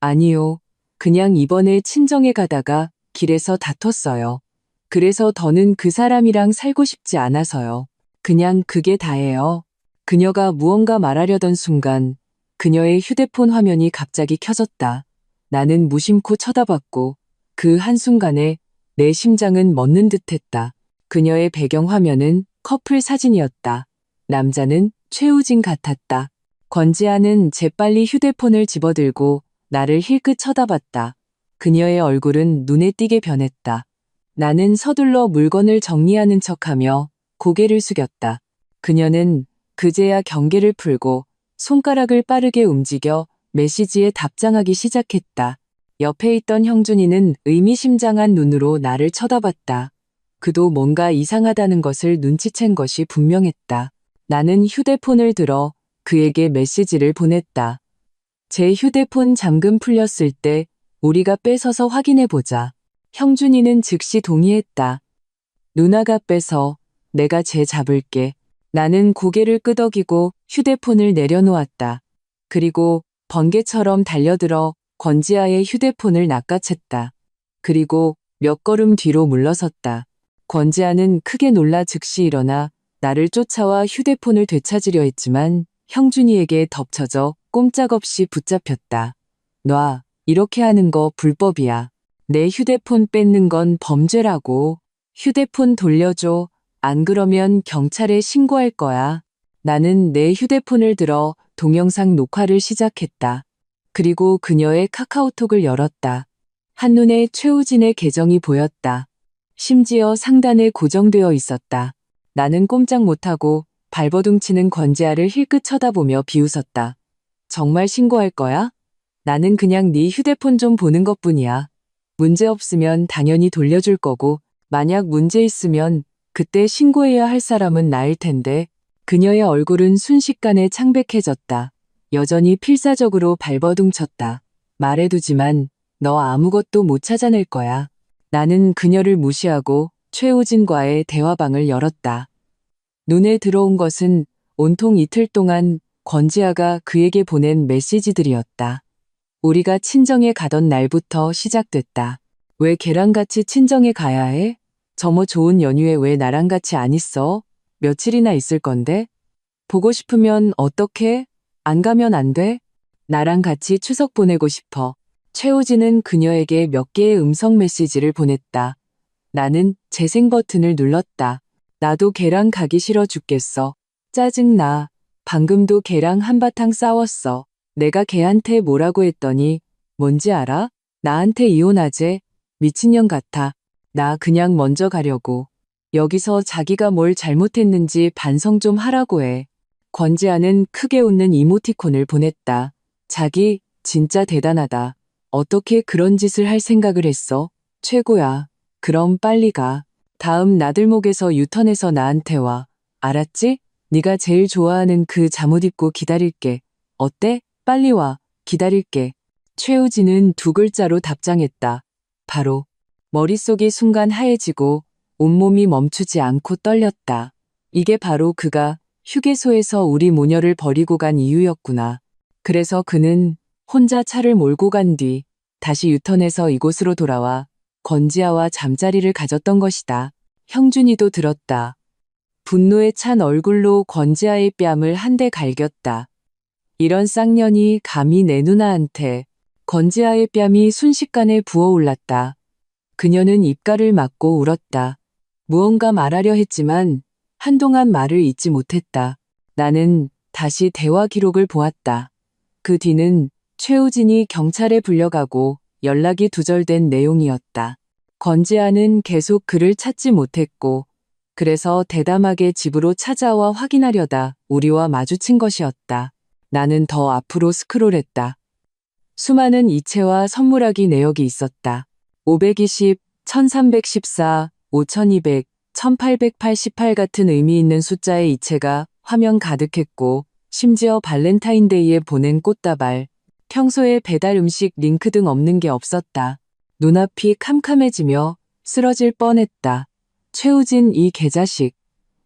아니요. 그냥 이번에 친정에 가다가 길에서 다퉜어요. 그래서 더는 그 사람이랑 살고 싶지 않아서요. 그냥 그게 다예요. 그녀가 무언가 말하려던 순간 그녀의 휴대폰 화면이 갑자기 켜졌다. 나는 무심코 쳐다봤고 그 한순간에 내 심장은 멎는 듯했다. 그녀의 배경 화면은 커플 사진이었다. 남자는 최우진 같았다. 권지아는 재빨리 휴대폰을 집어들고 나를 힐끗 쳐다봤다. 그녀의 얼굴은 눈에 띄게 변했다. 나는 서둘러 물건을 정리하는 척하며 고개를 숙였다. 그녀는 그제야 경계를 풀고 손가락을 빠르게 움직여 메시지에 답장하기 시작했다. 옆에 있던 형준이는 의미심장한 눈으로 나를 쳐다봤다. 그도 뭔가 이상하다는 것을 눈치챈 것이 분명했다. 나는 휴대폰을 들어 그에게 메시지를 보냈다. 제 휴대폰 잠금 풀렸을 때 우리가 뺏어서 확인해보자. 형준이는 즉시 동의했다. 누나가 빼서 내가 쟤 잡을게. 나는 고개를 끄덕이고 휴대폰을 내려놓았다. 그리고 번개처럼 달려들어 권지아의 휴대폰을 낚아챘다. 그리고 몇 걸음 뒤로 물러섰다. 권지아는 크게 놀라 즉시 일어나 나를 쫓아와 휴대폰을 되찾으려 했지만 형준이에게 덮쳐져 꼼짝없이 붙잡혔다. 놔, 이렇게 하는 거 불법이야. 내 휴대폰 뺏는 건 범죄라고. 휴대폰 돌려줘. 안 그러면 경찰에 신고할 거야. 나는 내 휴대폰을 들어 동영상 녹화를 시작했다. 그리고 그녀의 카카오톡을 열었다. 한눈에 최우진의 계정이 보였다. 심지어 상단에 고정되어 있었다. 나는 꼼짝 못하고 발버둥치는 권지아를 힐끗 쳐다보며 비웃었다. 정말 신고할 거야? 나는 그냥 네 휴대폰 좀 보는 것뿐이야. 문제 없으면 당연히 돌려줄 거고 만약 문제 있으면 그때 신고해야 할 사람은 나일 텐데. 그녀의 얼굴은 순식간에 창백해졌다. 여전히 필사적으로 발버둥쳤다. 말해두지만 너 아무것도 못 찾아낼 거야. 나는 그녀를 무시하고 최우진과의 대화방을 열었다. 눈에 들어온 것은 온통 이틀 동안 권지아가 그에게 보낸 메시지들이었다. 우리가 친정에 가던 날부터 시작됐다. 왜 걔랑 같이 친정에 가야 해? 저모 좋은 연휴에 왜 나랑 같이 안 있어? 며칠이나 있을 건데? 보고 싶으면 어떡해? 안 가면 안 돼? 나랑 같이 추석 보내고 싶어. 최우진은 그녀에게 몇 개의 음성 메시지를 보냈다. 나는 재생 버튼을 눌렀다. 나도 걔랑 가기 싫어 죽겠어. 짜증나. 방금도 걔랑 한바탕 싸웠어. 내가 걔한테 뭐라고 했더니 뭔지 알아? 나한테 이혼하재. 미친년 같아. 나 그냥 먼저 가려고. 여기서 자기가 뭘 잘못했는지 반성 좀 하라고 해. 권지아는 크게 웃는 이모티콘을 보냈다. 자기 진짜 대단하다. 어떻게 그런 짓을 할 생각을 했어? 최고야. 그럼 빨리 가. 다음 나들목에서 유턴해서 나한테 와. 알았지? 네가 제일 좋아하는 그 잠옷 입고 기다릴게. 어때? 빨리 와. 기다릴게. 최우진은 두 글자로 답장했다. 바로. 머릿속이 순간 하얘지고 온몸이 멈추지 않고 떨렸다. 이게 바로 그가 휴게소에서 우리 모녀를 버리고 간 이유였구나. 그래서 그는 혼자 차를 몰고 간 뒤 다시 유턴해서 이곳으로 돌아와 권지아와 잠자리를 가졌던 것이다. 형준이도 들었다. 분노에 찬 얼굴로 권지아의 뺨을 한 대 갈겼다. 이런 쌍년이 감히 내 누나한테. 권지아의 뺨이 순식간에 부어올랐다. 그녀는 입가를 막고 울었다. 무언가 말하려 했지만 한동안 말을 잇지 못했다. 나는 다시 대화 기록을 보았다. 그 뒤는 최우진이 경찰에 불려가고 연락이 두절된 내용이었다. 권지아는 계속 그를 찾지 못했고 그래서 대담하게 집으로 찾아와 확인하려다 우리와 마주친 것이었다. 나는 더 앞으로 스크롤했다. 수많은 이체와 선물하기 내역이 있었다. 520, 1314, 5200, 1888 같은 의미 있는 숫자의 이체가 화면 가득했고 심지어 발렌타인데이에 보낸 꽃다발, 평소에 배달 음식 링크 등 없는 게 없었다. 눈앞이 캄캄해지며 쓰러질 뻔했다. 최우진 이 개자식.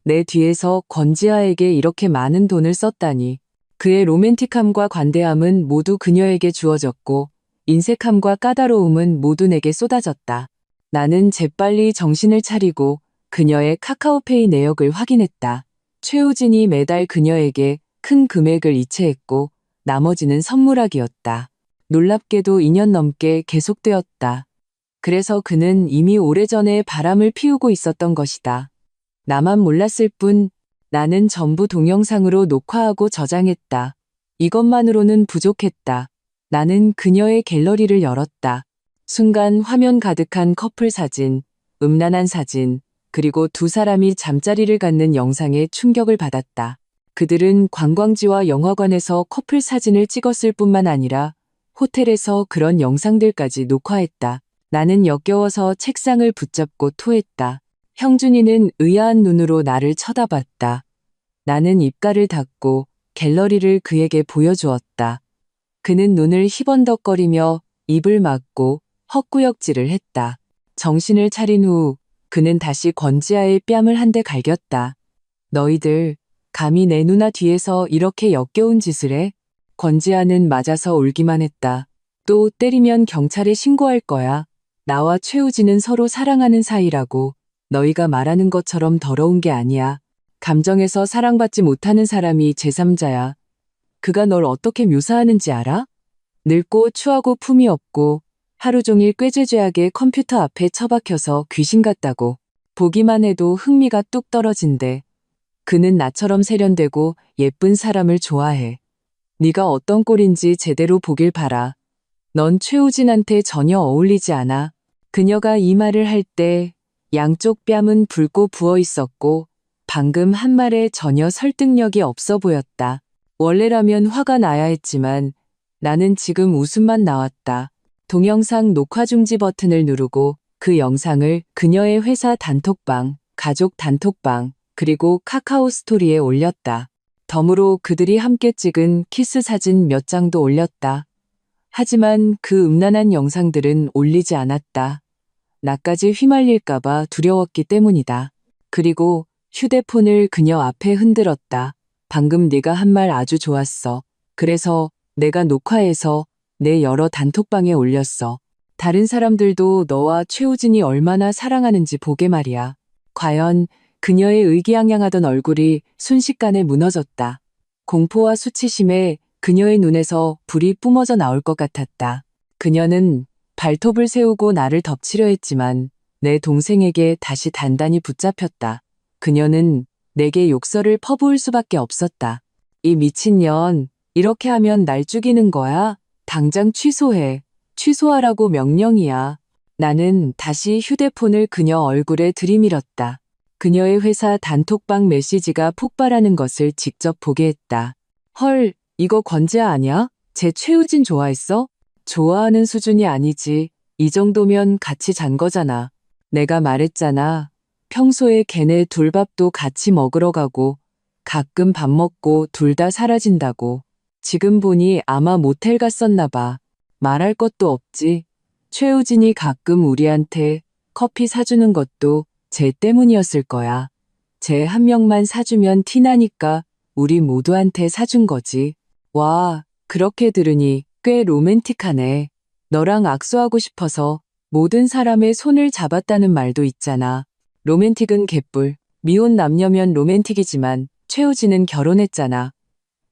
내 뒤에서 권지아에게 이렇게 많은 돈을 썼다니. 그의 로맨틱함과 관대함은 모두 그녀에게 주어졌고 인색함과 까다로움은 모두 내게 쏟아졌다. 나는 재빨리 정신을 차리고 그녀의 카카오페이 내역을 확인했다. 최우진이 매달 그녀에게 큰 금액을 이체했고 나머지는 선물하기였다. 놀랍게도 2년 넘게 계속되었다. 그래서 그는 이미 오래전에 바람을 피우고 있었던 것이다. 나만 몰랐을 뿐 나는 전부 동영상으로 녹화하고 저장했다. 이것만으로는 부족했다. 나는 그녀의 갤러리를 열었다. 순간 화면 가득한 커플 사진, 음란한 사진, 그리고 두 사람이 잠자리를 갖는 영상에 충격을 받았다. 그들은 관광지와 영화관에서 커플 사진을 찍었을 뿐만 아니라 호텔에서 그런 영상들까지 녹화했다. 나는 역겨워서 책상을 붙잡고 토했다. 형준이는 의아한 눈으로 나를 쳐다봤다. 나는 입가를 닫고 갤러리를 그에게 보여주었다. 그는 눈을 희번덕거리며 입을 막고 헛구역질을 했다. 정신을 차린 후 그는 다시 권지아의 뺨을 한 대 갈겼다. 너희들 감히 내 누나 뒤에서 이렇게 역겨운 짓을 해? 권지아는 맞아서 울기만 했다. 또 때리면 경찰에 신고할 거야. 나와 최우진은 서로 사랑하는 사이라고. 너희가 말하는 것처럼 더러운 게 아니야. 감정에서 사랑받지 못하는 사람이 제3자야. 그가 널 어떻게 묘사하는지 알아? 늙고 추하고 품이 없고 하루 종일 꾀죄죄하게 컴퓨터 앞에 처박혀서 귀신 같다고. 보기만 해도 흥미가 뚝 떨어진대. 그는 나처럼 세련되고 예쁜 사람을 좋아해. 네가 어떤 꼴인지 제대로 보길 바라. 넌 최우진한테 전혀 어울리지 않아. 그녀가 이 말을 할 때 양쪽 뺨은 붉고 부어 있었고 방금 한 말에 전혀 설득력이 없어 보였다. 원래라면 화가 나야 했지만 나는 지금 웃음만 나왔다. 동영상 녹화 중지 버튼을 누르고 그 영상을 그녀의 회사 단톡방, 가족 단톡방, 그리고 카카오 스토리에 올렸다. 덤으로 그들이 함께 찍은 키스 사진 몇 장도 올렸다. 하지만 그 음란한 영상들은 올리지 않았다. 나까지 휘말릴까봐 두려웠기 때문이다. 그리고 휴대폰을 그녀 앞에 흔들었다. 방금 네가 한 말 아주 좋았어. 그래서 내가 녹화해서 내 여러 단톡방에 올렸어. 다른 사람들도 너와 최우진이 얼마나 사랑하는지 보게 말이야. 과연 그녀의 의기양양하던 얼굴이 순식간에 무너졌다. 공포와 수치심에 그녀의 눈에서 불이 뿜어져 나올 것 같았다. 그녀는 발톱을 세우고 나를 덮치려 했지만 내 동생에게 다시 단단히 붙잡혔다. 그녀는 내게 욕설을 퍼부을 수밖에 없었다. 이 미친년, 이렇게 하면 날 죽이는 거야? 당장 취소해. 취소하라고 명령이야. 나는 다시 휴대폰을 그녀 얼굴에 들이밀었다. 그녀의 회사 단톡방 메시지가 폭발하는 것을 직접 보게 했다. 헐, 이거 권지아 아니야? 쟤 최우진 좋아했어? 좋아하는 수준이 아니지. 이 정도면 같이 잔 거잖아. 내가 말했잖아. 평소에 걔네 둘 밥도 같이 먹으러 가고 가끔 밥 먹고 둘 다 사라진다고. 지금 보니 아마 모텔 갔었나 봐. 말할 것도 없지. 최우진이 가끔 우리한테 커피 사주는 것도 쟤 때문이었을 거야. 쟤 한 명만 사주면 티나니까 우리 모두한테 사준 거지. 와, 그렇게 들으니 꽤 로맨틱하네. 너랑 악수하고 싶어서 모든 사람의 손을 잡았다는 말도 있잖아. 로맨틱은 개뿔. 미혼 남녀면 로맨틱이지만 최우진은 결혼했잖아.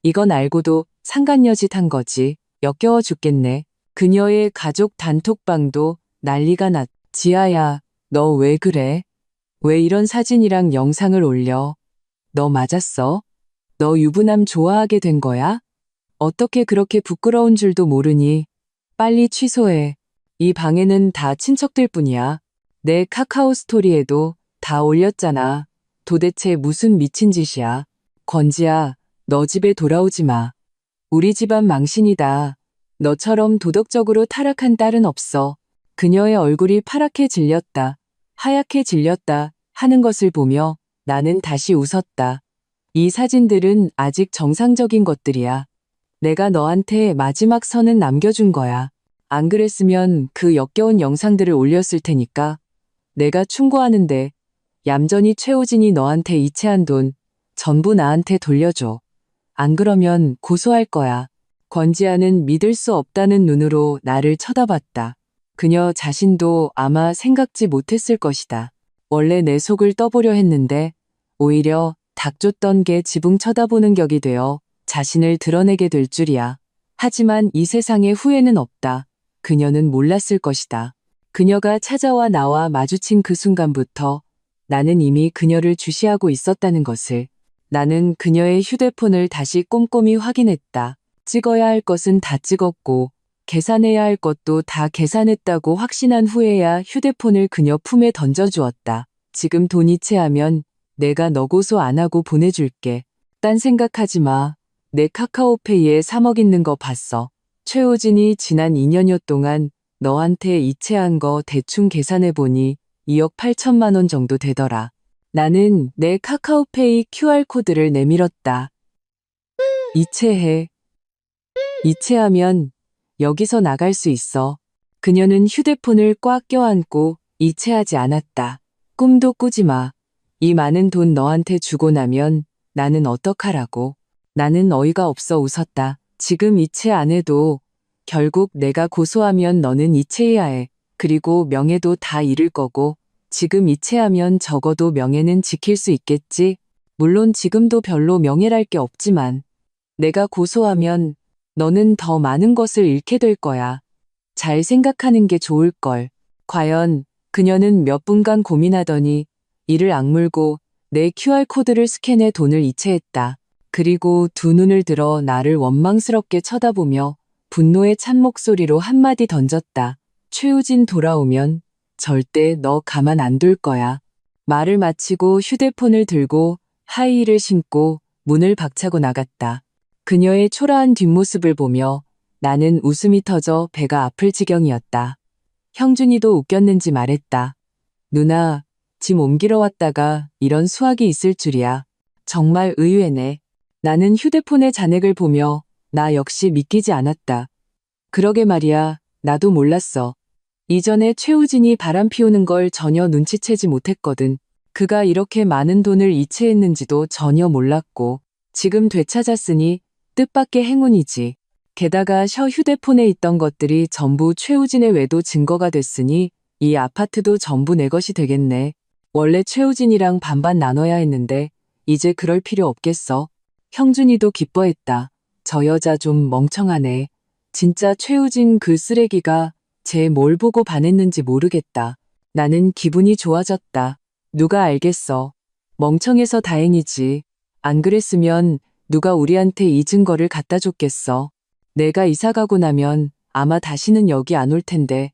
이건 알고도 상간녀짓 한 거지. 역겨워 죽겠네. 그녀의 가족 단톡방도 난리가 났. 지아야, 너 왜 그래? 왜 이런 사진이랑 영상을 올려? 너 맞았어? 너 유부남 좋아하게 된 거야? 어떻게 그렇게 부끄러운 줄도 모르니? 빨리 취소해. 이 방에는 다 친척들 뿐이야. 내 카카오 스토리에도 다 올렸잖아. 도대체 무슨 미친 짓이야? 권지야, 너 집에 돌아오지 마. 우리 집안 망신이다. 너처럼 도덕적으로 타락한 딸은 없어. 그녀의 얼굴이 파랗게 질렸다. 하얗게 질렸다 하는 것을 보며 나는 다시 웃었다. 이 사진들은 아직 정상적인 것들이야. 내가 너한테 마지막 선은 남겨준 거야. 안 그랬으면 그 역겨운 영상들을 올렸을 테니까. 내가 충고하는데 얌전히 최우진이 너한테 이체한 돈 전부 나한테 돌려줘. 안 그러면 고소할 거야. 권지아는 믿을 수 없다는 눈으로 나를 쳐다봤다. 그녀 자신도 아마 생각지 못했을 것이다. 원래 내 속을 떠보려 했는데 오히려 닥쳤던 게 지붕 쳐다보는 격이 되어 자신을 드러내게 될 줄이야. 하지만 이 세상에 후회는 없다. 그녀는 몰랐을 것이다. 그녀가 찾아와 나와 마주친 그 순간부터 나는 이미 그녀를 주시하고 있었다는 것을. 나는 그녀의 휴대폰을 다시 꼼꼼히 확인했다. 찍어야 할 것은 다 찍었고 계산해야 할 것도 다 계산했다고 확신한 후에야 휴대폰을 그녀 품에 던져주었다. 지금 돈 이체하면 내가 너 고소 안 하고 보내줄게. 딴 생각하지 마. 내 카카오페이에 3억 있는 거 봤어. 최우진이 지난 2년여 동안 너한테 이체한 거 대충 계산해보니 2억 8천만 원 정도 되더라. 나는 내 카카오페이 QR코드를 내밀었다. 이체해. 이체하면 여기서 나갈 수 있어. 그녀는 휴대폰을 꽉 껴안고 이체하지 않았다. 꿈도 꾸지 마. 이 많은 돈 너한테 주고 나면 나는 어떡하라고. 나는 어이가 없어 웃었다. 지금 이체 안 해도 결국 내가 고소하면 너는 이체해야 해. 그리고 명예도 다 잃을 거고 지금 이체하면 적어도 명예는 지킬 수 있겠지. 물론 지금도 별로 명예랄 게 없지만 내가 고소하면 너는 더 많은 것을 잃게 될 거야. 잘 생각하는 게 좋을걸. 과연 그녀는 몇 분간 고민하더니 이를 악물고 내 QR코드를 스캔해 돈을 이체했다. 그리고 두 눈을 들어 나를 원망스럽게 쳐다보며 분노에 찬 목소리로 한마디 던졌다. 최우진 돌아오면 절대 너 가만 안 둘 거야. 말을 마치고 휴대폰을 들고 하이힐을 신고 문을 박차고 나갔다. 그녀의 초라한 뒷모습을 보며 나는 웃음이 터져 배가 아플 지경이었다. 형준이도 웃겼는지 말했다. 누나, 짐 옮기러 왔다가 이런 수학이 있을 줄이야. 정말 의외네. 나는 휴대폰의 잔액을 보며 나 역시 믿기지 않았다. 그러게 말이야, 나도 몰랐어. 이전에 최우진이 바람 피우는 걸 전혀 눈치채지 못했거든. 그가 이렇게 많은 돈을 이체했는지도 전혀 몰랐고 지금 되찾았으니 뜻밖의 행운이지. 게다가 셔 휴대폰에 있던 것들이 전부 최우진의 외도 증거가 됐으니 이 아파트도 전부 내 것이 되겠네. 원래 최우진이랑 반반 나눠야 했는데 이제 그럴 필요 없겠어. 형준이도 기뻐했다. 저 여자 좀 멍청하네. 진짜 최우진 그 쓰레기가 쟤 뭘 보고 반했는지 모르겠다. 나는 기분이 좋아졌다. 누가 알겠어. 멍청해서 다행이지. 안 그랬으면 누가 우리한테 이 증거를 갖다 줬겠어. 내가 이사 가고 나면 아마 다시는 여기 안 올 텐데.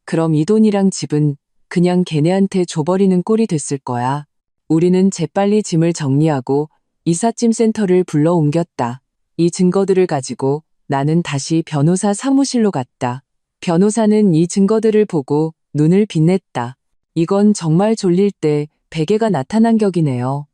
그럼 이 돈이랑 집은 그냥 걔네한테 줘버리는 꼴이 됐을 거야. 우리는 재빨리 짐을 정리하고 이삿짐 센터를 불러 옮겼다. 이 증거들을 가지고 나는 다시 변호사 사무실로 갔다. 변호사는 이 증거들을 보고 눈을 빛냈다. 이건 정말 졸릴 때 베개가 나타난 격이네요.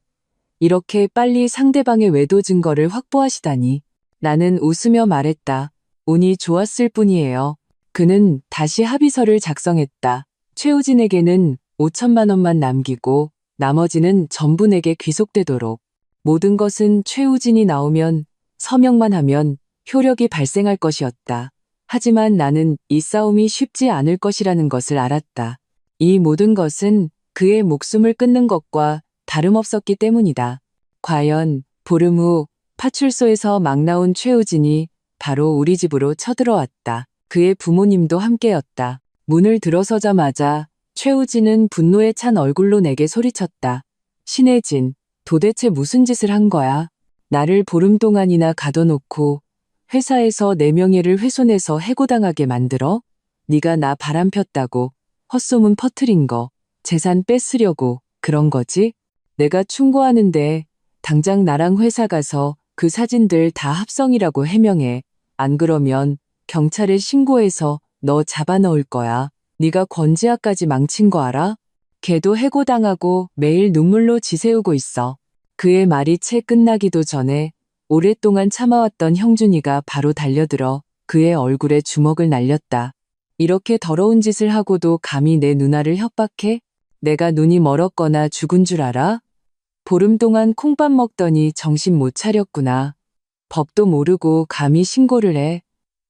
이렇게 빨리 상대방의 외도 증거를 확보하시다니. 나는 웃으며 말했다. 운이 좋았을 뿐이에요. 그는 다시 합의서를 작성했다. 최우진에게는 5천만 원만 남기고 나머지는 전부 내게 귀속되도록. 모든 것은 최우진이 나오면 서명만 하면 효력이 발생할 것이었다. 하지만 나는 이 싸움이 쉽지 않을 것이라는 것을 알았다. 이 모든 것은 그의 목숨을 끊는 것과 다름없었기 때문이다. 과연 보름 후 파출소에서 막 나온 최우진이 바로 우리 집으로 쳐들어왔다. 그의 부모님도 함께였다. 문을 들어서자마자 최우진은 분노에 찬 얼굴로 내게 소리쳤다. 신혜진, 도대체 무슨 짓을 한 거야? 나를 보름 동안이나 가둬놓고 회사에서 내 명예를 훼손해서 해고당하게 만들어? 네가 나 바람폈다고 헛소문 퍼뜨린 거, 재산 뺏으려고 그런 거지? 내가 충고하는데 당장 나랑 회사 가서 그 사진들 다 합성이라고 해명해. 안 그러면 경찰에 신고해서 너 잡아넣을 거야. 네가 권지아까지 망친 거 알아? 걔도 해고당하고 매일 눈물로 지새우고 있어. 그의 말이 채 끝나기도 전에 오랫동안 참아왔던 형준이가 바로 달려들어 그의 얼굴에 주먹을 날렸다. 이렇게 더러운 짓을 하고도 감히 내 누나를 협박해? 내가 눈이 멀었거나 죽은 줄 알아? 보름 동안 콩밥 먹더니 정신 못 차렸구나. 법도 모르고 감히 신고를 해.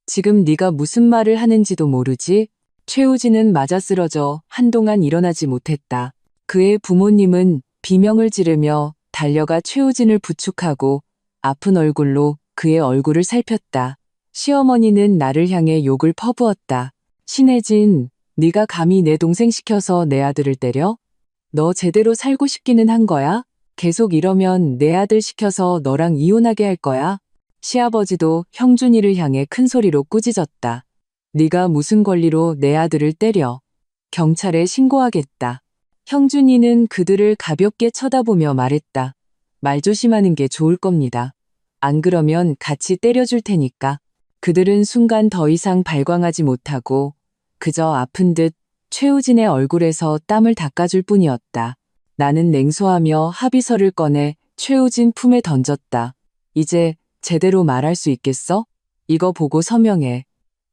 지금 네가 무슨 말을 하는지도 모르지? 최우진은 맞아 쓰러져 한동안 일어나지 못했다. 그의 부모님은 비명을 지르며 달려가 최우진을 부축하고 아픈 얼굴로 그의 얼굴을 살폈다. 시어머니는 나를 향해 욕을 퍼부었다. 신혜진, 네가 감히 내 동생 시켜서 내 아들을 때려? 너 제대로 살고 싶기는 한 거야? 계속 이러면 내 아들 시켜서 너랑 이혼하게 할 거야? 시아버지도 형준이를 향해 큰 소리로 꾸짖었다. 네가 무슨 권리로 내 아들을 때려? 경찰에 신고하겠다. 형준이는 그들을 가볍게 쳐다보며 말했다. 말 조심하는 게 좋을 겁니다. 안 그러면 같이 때려줄 테니까. 그들은 순간 더 이상 발광하지 못하고 그저 아픈 듯 최우진의 얼굴에서 땀을 닦아줄 뿐이었다. 나는 냉소하며 합의서를 꺼내 최우진 품에 던졌다. 이제 제대로 말할 수 있겠어? 이거 보고 서명해.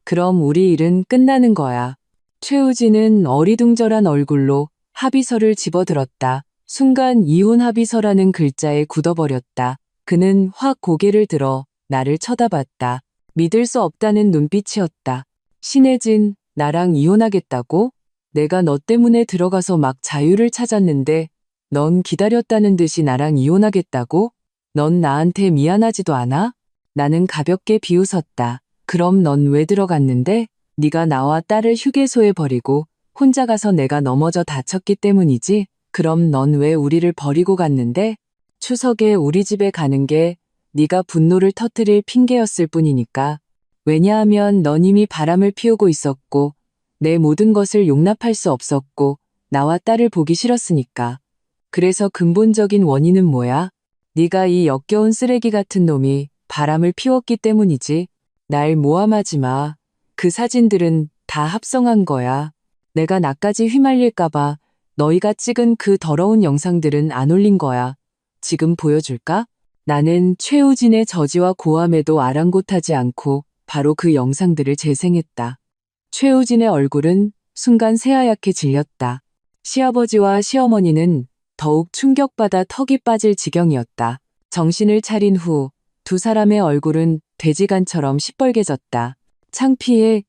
그럼 우리 일은 끝나는 거야. 최우진은 어리둥절한 얼굴로 합의서를 집어들었다. 순간 이혼 합의서라는 글자에 굳어버렸다. 그는 확 고개를 들어 나를 쳐다봤다. 믿을 수 없다는 눈빛이었다. 신혜진, 나랑 이혼하겠다고? 내가 너 때문에 들어가서 막 자유를 찾았는데 넌 기다렸다는 듯이 나랑 이혼하겠다고? 넌 나한테 미안하지도 않아? 나는 가볍게 비웃었다. 그럼 넌 왜 들어갔는데? 네가 나와 딸을 휴게소에 버리고 혼자 가서 내가 넘어져 다쳤기 때문이지? 그럼 넌 왜 우리를 버리고 갔는데? 추석에 우리 집에 가는 게 네가 분노를 터뜨릴 핑계였을 뿐이니까. 왜냐하면 넌 이미 바람을 피우고 있었고 내 모든 것을 용납할 수 없었고 나와 딸을 보기 싫었으니까. 그래서 근본적인 원인은 뭐야? 네가 이 역겨운 쓰레기 같은 놈이 바람을 피웠기 때문이지. 날 모함하지 마. 그 사진들은 다 합성한 거야. 내가 나까지 휘말릴까봐 너희가 찍은 그 더러운 영상들은 안 올린 거야. 지금 보여줄까? 나는 최우진의 저지와 고함에도 아랑곳하지 않고 바로 그 영상들을 재생했다. 최우진의 얼굴은 순간 새하얗게 질렸다. 시아버지와 시어머니는 더욱 충격받아 턱이 빠질 지경이었다. 정신을 차린 후 두 사람의 얼굴은 돼지간처럼 시뻘개졌다. 창피해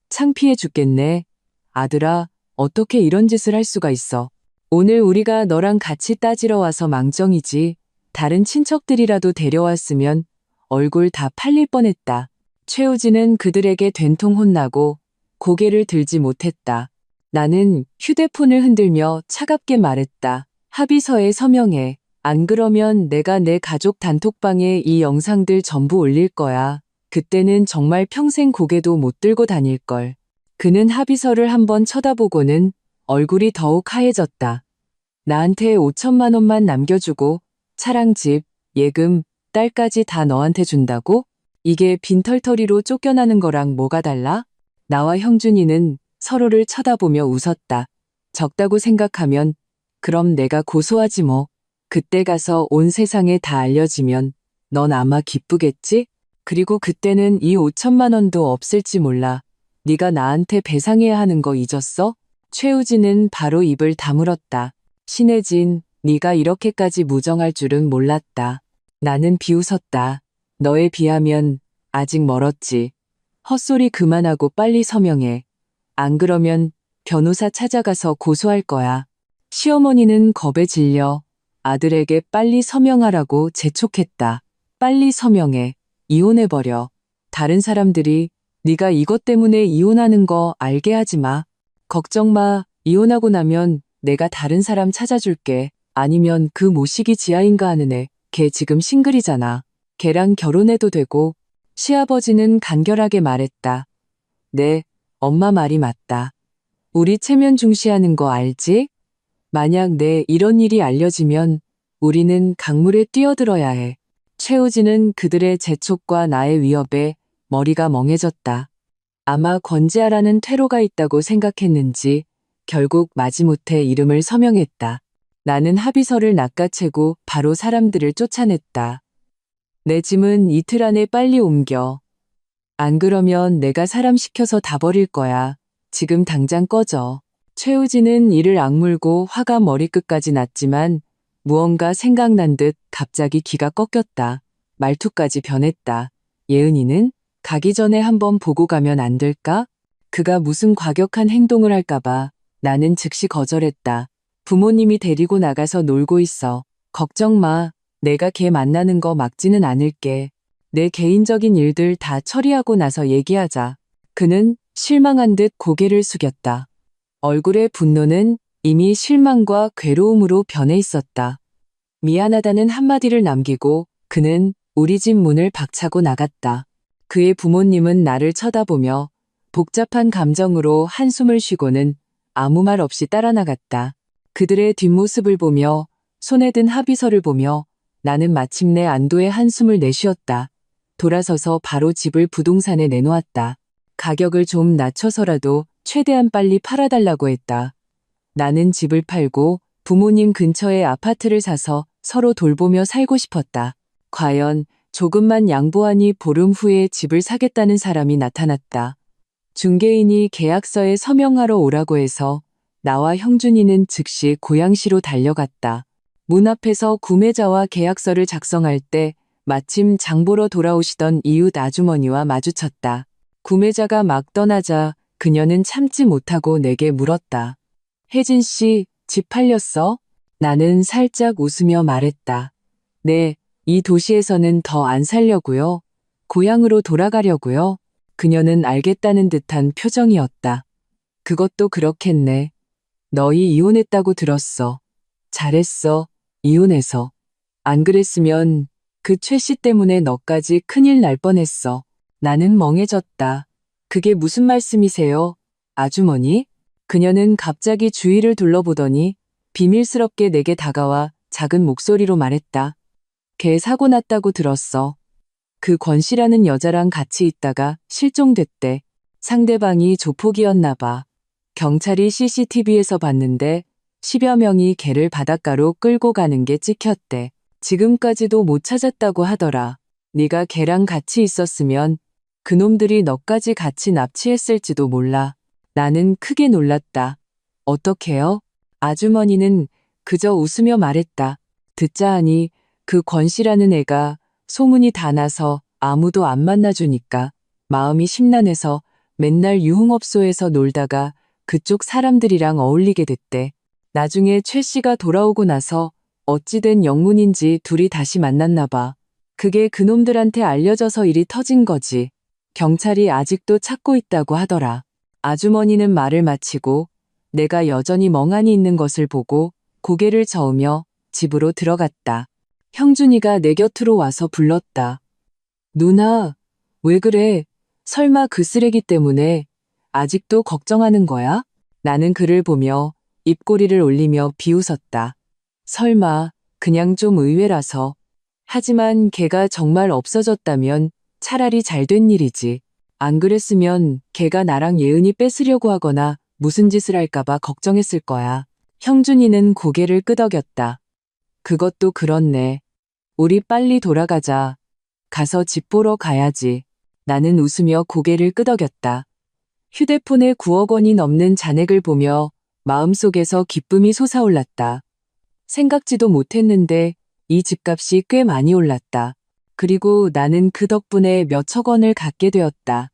죽겠네. 아들아, 어떻게 이런 짓을 할 수가 있어. 오늘 우리가 너랑 같이 따지러 와서 망정이지. 다른 친척들이라도 데려왔으면 얼굴 다 팔릴 뻔했다. 최우진은 그들에게 된통 혼나고 고개를 들지 못했다. 나는 휴대폰을 흔들며 차갑게 말했다. 합의서에 서명해. 안 그러면 내가 내 가족 단톡방에 이 영상들 전부 올릴 거야. 그때는 정말 평생 고개도 못 들고 다닐걸. 그는 합의서를 한번 쳐다보고는 얼굴이 더욱 하얘졌다. 나한테 5천만 원만 남겨주고 차랑 집, 예금, 딸까지 다 너한테 준다고? 이게 빈털터리로 쫓겨나는 거랑 뭐가 달라? 나와 형준이는 서로를 쳐다보며 웃었다. 적다고 생각하면 그럼 내가 고소하지 뭐. 그때 가서 온 세상에 다 알려지면 넌 아마 기쁘겠지? 그리고 그때는 이 5천만 원도 없을지 몰라. 네가 나한테 배상해야 하는 거 잊었어? 최우진은 바로 입을 다물었다. 신혜진, 네가 이렇게까지 무정할 줄은 몰랐다. 나는 비웃었다. 너에 비하면 아직 멀었지. 헛소리 그만하고 빨리 서명해. 안 그러면 변호사 찾아가서 고소할 거야. 시어머니는 겁에 질려 아들에게 빨리 서명하라고 재촉했다. 빨리 서명해. 이혼해버려. 다른 사람들이 네가 이것 때문에 이혼하는 거 알게 하지 마. 걱정 마. 이혼하고 나면 내가 다른 사람 찾아줄게. 아니면 그 모시기 지아인가 하는 애. 걔 지금 싱글이잖아. 걔랑 결혼해도 되고. 시아버지는 간결하게 말했다. 네, 엄마 말이 맞다. 우리 체면 중시하는 거 알지? 만약 내 이런 일이 알려지면 우리는 강물에 뛰어들어야 해. 최우진은 그들의 재촉과 나의 위협에 머리가 멍해졌다. 아마 권지아라는 퇴로가 있다고 생각했는지 결국 마지못해 이름을 서명했다. 나는 합의서를 낚아채고 바로 사람들을 쫓아냈다. 내 짐은 이틀 안에 빨리 옮겨. 안 그러면 내가 사람 시켜서 다 버릴 거야. 지금 당장 꺼져. 최우진은 이를 악물고 화가 머리끝까지 났지만 무언가 생각난 듯 갑자기 기가 꺾였다. 말투까지 변했다. 예은이는 가기 전에 한번 보고 가면 안 될까? 그가 무슨 과격한 행동을 할까봐 나는 즉시 거절했다. 부모님이 데리고 나가서 놀고 있어. 걱정 마. 내가 걔 만나는 거 막지는 않을게. 내 개인적인 일들 다 처리하고 나서 얘기하자. 그는 실망한 듯 고개를 숙였다. 얼굴의 분노는 이미 실망과 괴로움으로 변해 있었다. 미안하다는 한마디를 남기고 그는 우리 집 문을 박차고 나갔다. 그의 부모님은 나를 쳐다보며 복잡한 감정으로 한숨을 쉬고는 아무 말 없이 따라 나갔다. 그들의 뒷모습을 보며 손에 든 합의서를 보며 나는 마침내 안도의 한숨을 내쉬었다. 돌아서서 바로 집을 부동산에 내놓았다. 가격을 좀 낮춰서라도 최대한 빨리 팔아달라고 했다. 나는 집을 팔고 부모님 근처에 아파트를 사서 서로 돌보며 살고 싶었다. 과연 조금만 양보하니 보름 후에 집을 사겠다는 사람이 나타났다. 중개인이 계약서에 서명하러 오라고 해서 나와 형준이는 즉시 고양시로 달려갔다. 문 앞에서 구매자와 계약서를 작성할 때 마침 장보러 돌아오시던 이웃 아주머니와 마주쳤다. 구매자가 막 떠나자 그녀는 참지 못하고 내게 물었다. 혜진 씨, 집 팔렸어? 나는 살짝 웃으며 말했다. 네, 이 도시에서는 더 안 살려고요. 고향으로 돌아가려고요. 그녀는 알겠다는 듯한 표정이었다. 그것도 그렇겠네. 너희 이혼했다고 들었어. 잘했어. 이혼해서. 안 그랬으면 그 최 씨 때문에 너까지 큰일 날 뻔했어. 나는 멍해졌다. 그게 무슨 말씀이세요? 아주머니? 그녀는 갑자기 주위를 둘러보더니 비밀스럽게 내게 다가와 작은 목소리로 말했다. 걔 사고 났다고 들었어. 그 권 씨라는 여자랑 같이 있다가 실종됐대. 상대방이 조폭이었나 봐. 경찰이 CCTV에서 봤는데 10여 명이 걔를 바닷가로 끌고 가는 게 찍혔대. 지금까지도 못 찾았다고 하더라. 네가 걔랑 같이 있었으면 그놈들이 너까지 같이 납치했을지도 몰라. 나는 크게 놀랐다. 어떡해요? 아주머니는 그저 웃으며 말했다. 듣자 하니 그 권 씨라는 애가 소문이 다 나서 아무도 안 만나주니까 마음이 심란해서 맨날 유흥업소에서 놀다가 그쪽 사람들이랑 어울리게 됐대. 나중에 최 씨가 돌아오고 나서 어찌된 영문인지 둘이 다시 만났나 봐. 그게 그놈들한테 알려져서 일이 터진 거지. 경찰이 아직도 찾고 있다고 하더라. 아주머니는 말을 마치고 내가 여전히 멍하니 있는 것을 보고 고개를 저으며 집으로 들어갔다. 형준이가 내 곁으로 와서 불렀다. 누나, 왜 그래? 설마 그 쓰레기 때문에 아직도 걱정하는 거야? 나는 그를 보며 입꼬리를 올리며 비웃었다. 설마, 그냥 좀 의외라서. 하지만 걔가 정말 없어졌다면 차라리 잘된 일이지. 안 그랬으면 걔가 나랑 예은이 뺏으려고 하거나 무슨 짓을 할까봐 걱정했을 거야. 형준이는 고개를 끄덕였다. 그것도 그렇네. 우리 빨리 돌아가자. 가서 집 보러 가야지. 나는 웃으며 고개를 끄덕였다. 휴대폰에 9억 원이 넘는 잔액을 보며 마음속에서 기쁨이 솟아올랐다. 생각지도 못했는데 이 집값이 꽤 많이 올랐다. 그리고 나는 그 덕분에 몇천 원을 갖게 되었다.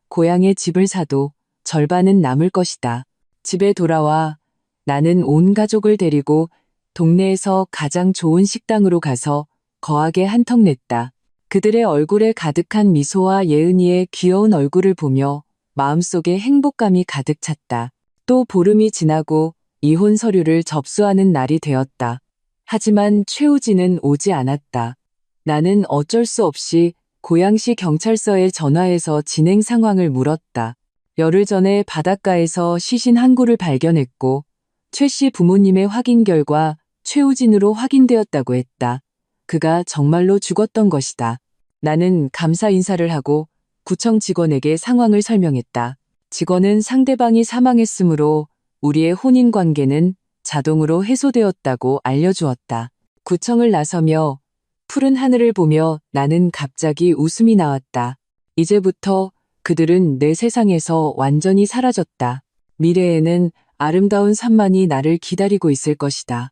고향에 집을 사도 절반은 남을 것이다. 집에 돌아와 나는 온 가족을 데리고 동네에서 가장 좋은 식당으로 가서 거하게 한턱 냈다. 그들의 얼굴에 가득한 미소와 예은이의 귀여운 얼굴을 보며 마음속에 행복감이 가득 찼다. 또 보름이 지나고 이혼 서류를 접수하는 날이 되었다. 하지만 최우진은 오지 않았다. 나는 어쩔 수 없이 고양시 경찰서에 전화해서 진행 상황을 물었다. 열흘 전에 바닷가에서 시신 한 구를 발견했고 최 씨 부모님의 확인 결과 최우진으로 확인되었다고 했다. 그가 정말로 죽었던 것이다. 나는 감사 인사를 하고 구청 직원에게 상황을 설명했다. 직원은 상대방이 사망했으므로 우리의 혼인 관계는 자동으로 해소되었다고 알려주었다. 구청을 나서며 푸른 하늘을 보며 나는 갑자기 웃음이 나왔다. 이제부터 그들은 내 세상에서 완전히 사라졌다. 미래에는 아름다운 산만이 나를 기다리고 있을 것이다.